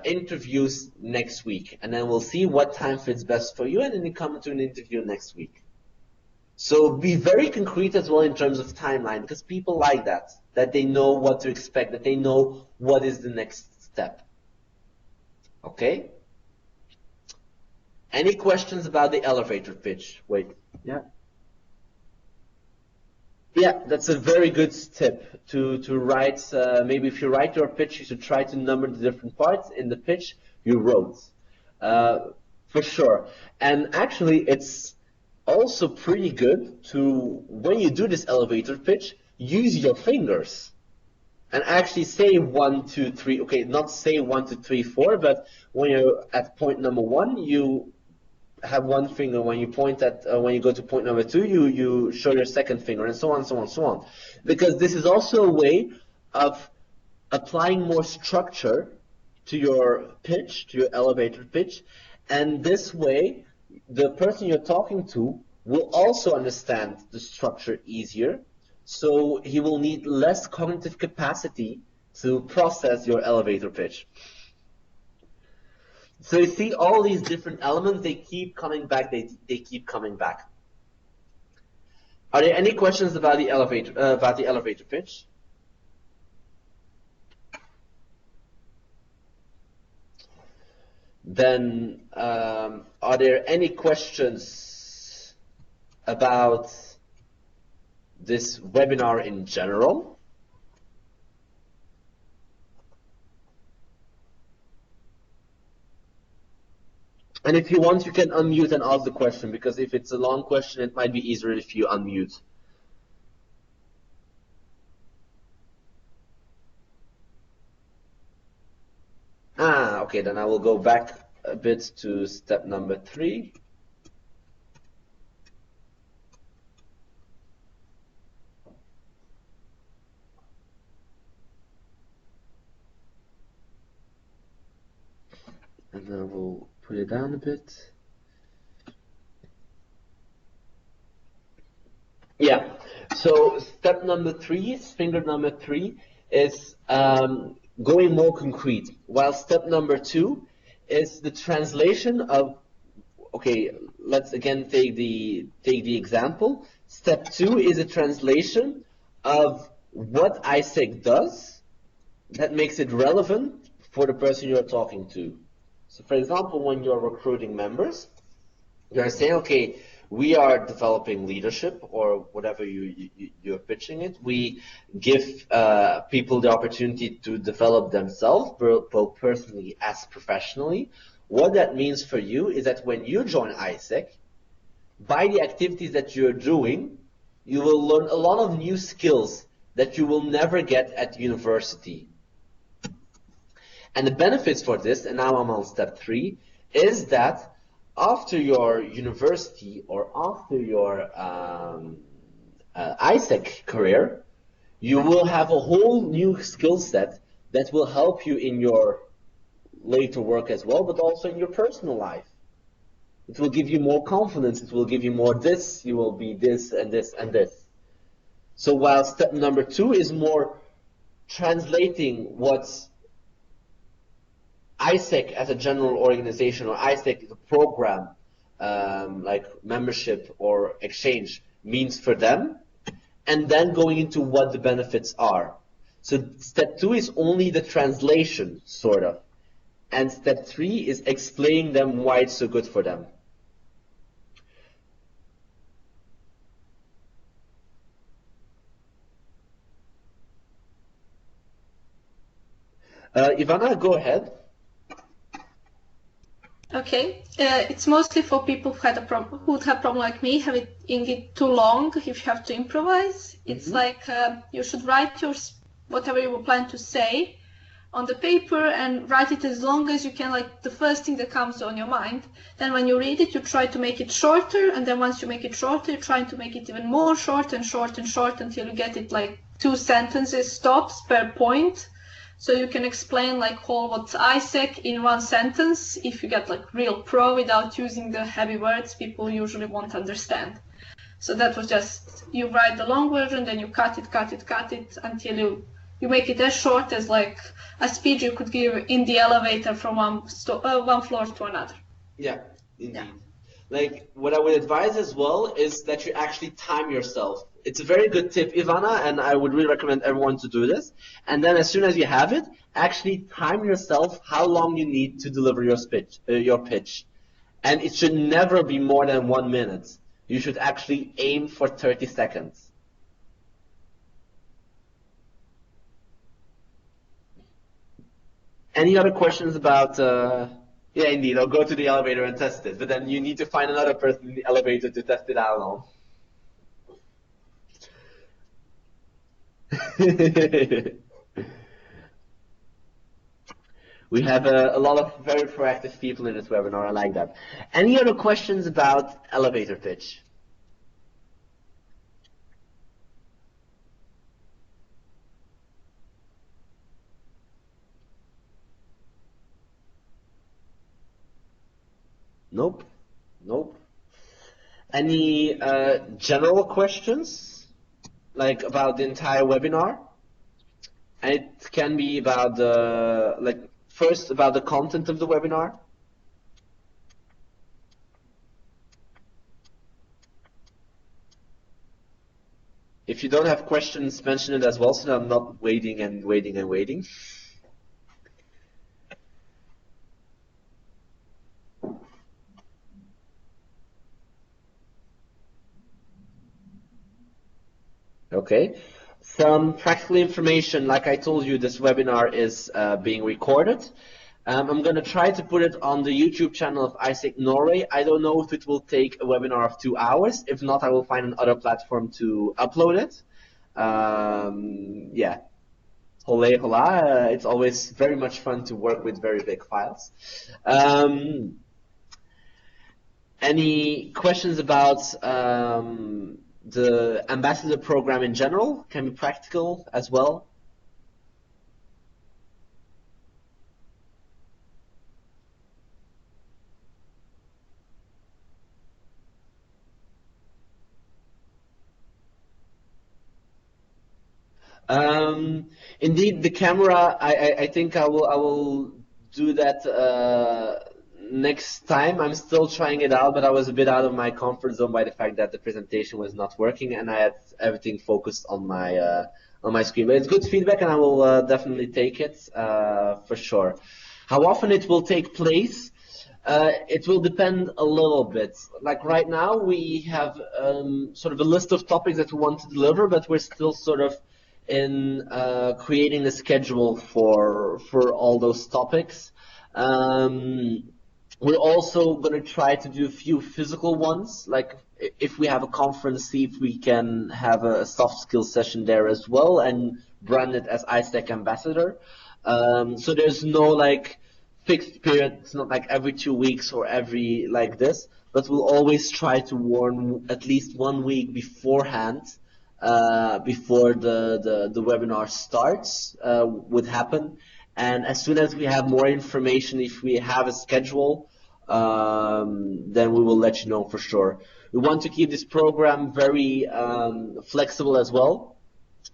interviews next week, and then we'll see what time fits best for you, and then you come to an interview next week. So be very concrete as well in terms of timeline, because people like that they know what to expect, that they know what is the next step. Okay? Any questions about the elevator pitch? Wait, yeah? Yeah, that's a very good tip to write. Maybe if you write your pitch, you should try to number the different parts in the pitch you wrote, for sure. And actually, it's also pretty good to, when you do this elevator pitch, use your fingers and actually say 1, 2, 3. Okay, not say 1, 2, 3, 4, but when you're at point number 1, you have one finger. When you point at, when you go to point number 2, you show your second finger, and so on, so on, so on. Because this is also a way of applying more structure to your pitch, to your elevator pitch, and this way, the person you're talking to will also understand the structure easier, so he will need less cognitive capacity to process your elevator pitch. So you see all these different elements, they keep coming back, they keep coming back. Are there any questions about the elevator pitch? Then are there any questions about this webinar in general? And if you want, you can unmute and ask the question, because if it's a long question, it might be easier if you unmute. Okay, then I will go back a bit to step number 3. And then we'll put it down a bit. Yeah, so step number 3, finger number 3, is going more concrete, while step number 2 is the translation of, okay, let's again take the example. Step 2 is a translation of what AIESEC does that makes it relevant for the person you're talking to. So for example, when you're recruiting members, You're saying, okay, we are developing leadership or whatever you're pitching it. We give people the opportunity to develop themselves, both personally as professionally. What that means for you is that when you join AIESEC, by the activities that you're doing, you will learn a lot of new skills that you will never get at university. And the benefits for this, and now I'm on step 3, is that after your university or after your AIESEC career, you will have a whole new skill set that will help you in your later work as well, but also in your personal life. It will give you more confidence, it will give you more this, you will be this and this and this. So while step number 2 is more translating what's AIESEC as a general organization or AIESEC as a program, like membership or exchange, means for them, and then going into what the benefits are. So step 2 is only the translation, sort of. And step 3 is explaining them why it's so good for them. Ivana, go ahead. Okay, it's mostly for people who had a problem, who'd have problem like me, having it too long. If you have to improvise, it's like you should write your whatever you plan to say on the paper and write it as long as you can, like the first thing that comes on your mind. Then when you read it, you try to make it shorter, and then once you make it shorter, you try to make it even more short and short and short until you get it like 2 sentences stops per point. So you can explain like whole what's AIESEC in 1 sentence. If you get like real pro without using the heavy words, people usually won't understand. So that was just, you write the long version, then you cut it until you make it as short as like a speech you could give in the elevator from one floor to another. Yeah, indeed. Yeah. Like what I would advise as well is that you actually time yourself. It's a very good tip, Ivana, and I would really recommend everyone to do this. And then as soon as you have it, actually time yourself how long you need to deliver your pitch. And it should never be more than 1 minute. You should actually aim for 30 seconds. Any other questions about... Yeah, indeed, I'll go to the elevator and test it, but then you need to find another person in the elevator to test it out on. We have a lot of very proactive people in this webinar. I like that. Any other questions about elevator pitch? Nope. Nope. Any general questions, like about the entire webinar? And it can be about the, like, first about the content of the webinar. If you don't have questions, mention it as well, so that I'm not waiting and waiting and waiting. Okay. Some practical information, like I told you, this webinar is being recorded. I'm going to try to put it on the YouTube channel of AIESEC Norway. I don't know if it will take a webinar of 2 hours. If not, I will find another platform to upload it. Yeah. Hola, hola. It's always very much fun to work with very big files. Any questions about the ambassador program in general? Can be practical as well. Indeed, the camera, I think I will do that next time. I'm still trying it out, but I was a bit out of my comfort zone by the fact that the presentation was not working and I had everything focused on my screen. But it's good feedback and I will definitely take it for sure. How often it will take place? It will depend a little bit. Like right now, we have sort of a list of topics that we want to deliver, but we're still sort of in creating a schedule for all those topics. We're also going to try to do a few physical ones, like if we have a conference, see if we can have a soft skills session there as well and brand it as AIESEC Ambassador. So there's no like fixed period. It's not like every 2 weeks or every like this, but we'll always try to warn at least 1 week beforehand, before the webinar starts, would happen. And as soon as we have more information, if we have a schedule, then we will let you know for sure. We want to keep this program very flexible as well.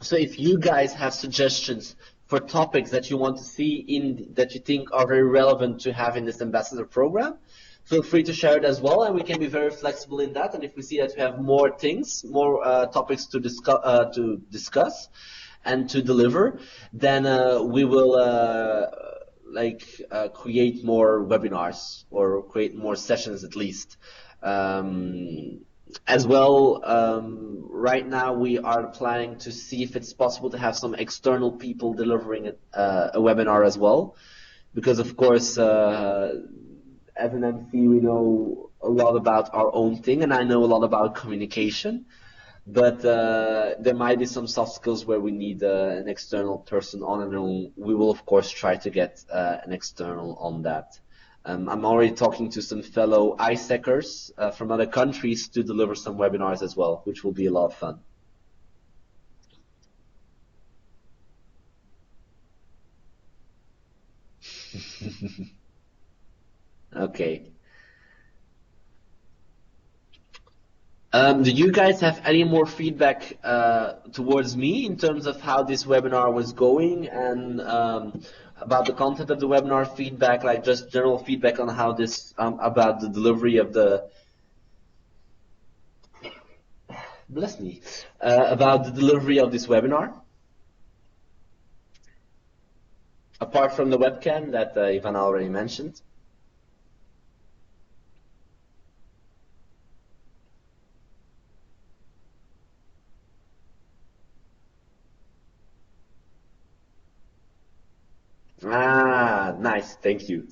So if you guys have suggestions for topics that you want to see that you think are very relevant to have in this ambassador program, feel free to share it as well, and we can be very flexible in that. And if we see that we have more things, more topics to discuss and to deliver, then we will create more webinars or create more sessions at least. As well, right now we are planning to see if it's possible to have some external people delivering a webinar as well, because of course, as an MC, we know a lot about our own thing, and I know a lot about communication, but there might be some soft skills where we need an external person on, and we will of course try to get an external on that. I'm already talking to some fellow AIESECers from other countries to deliver some webinars as well, which will be a lot of fun. Okay. Do you guys have any more feedback towards me in terms of how this webinar was going, and about the content of the webinar, feedback, like just general feedback on how this, about the delivery of the, bless me, about the delivery of this webinar? Apart from the webcam that Ivana already mentioned. Ah, nice, thank you.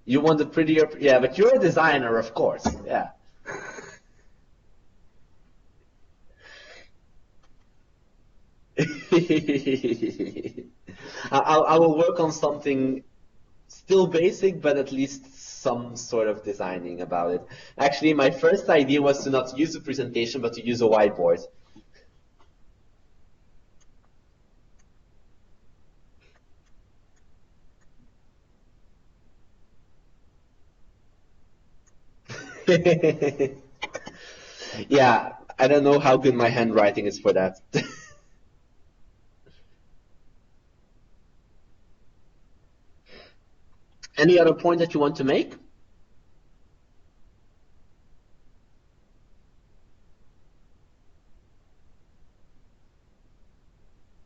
You want the prettier, yeah, but you're a designer, of course, yeah. I will work on something still basic, but at least some sort of designing about it. Actually, my first idea was to not use a presentation, but to use a whiteboard. Yeah, I don't know how good my handwriting is for that. Any other point that you want to make?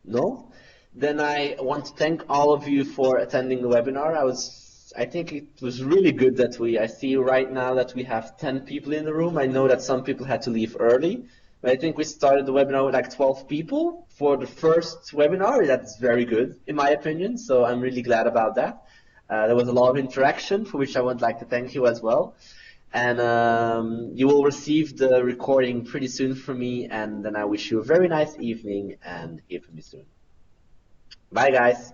No? Then I want to thank all of you for attending the webinar. I think it was really good that I see right now that we have 10 people in the room. I know that some people had to leave early, but I think we started the webinar with like 12 people for the first webinar. That's very good, in my opinion, so I'm really glad about that. There was a lot of interaction, for which I would like to thank you as well. And you will receive the recording pretty soon from me, and then I wish you a very nice evening and hear from you soon. Bye, guys.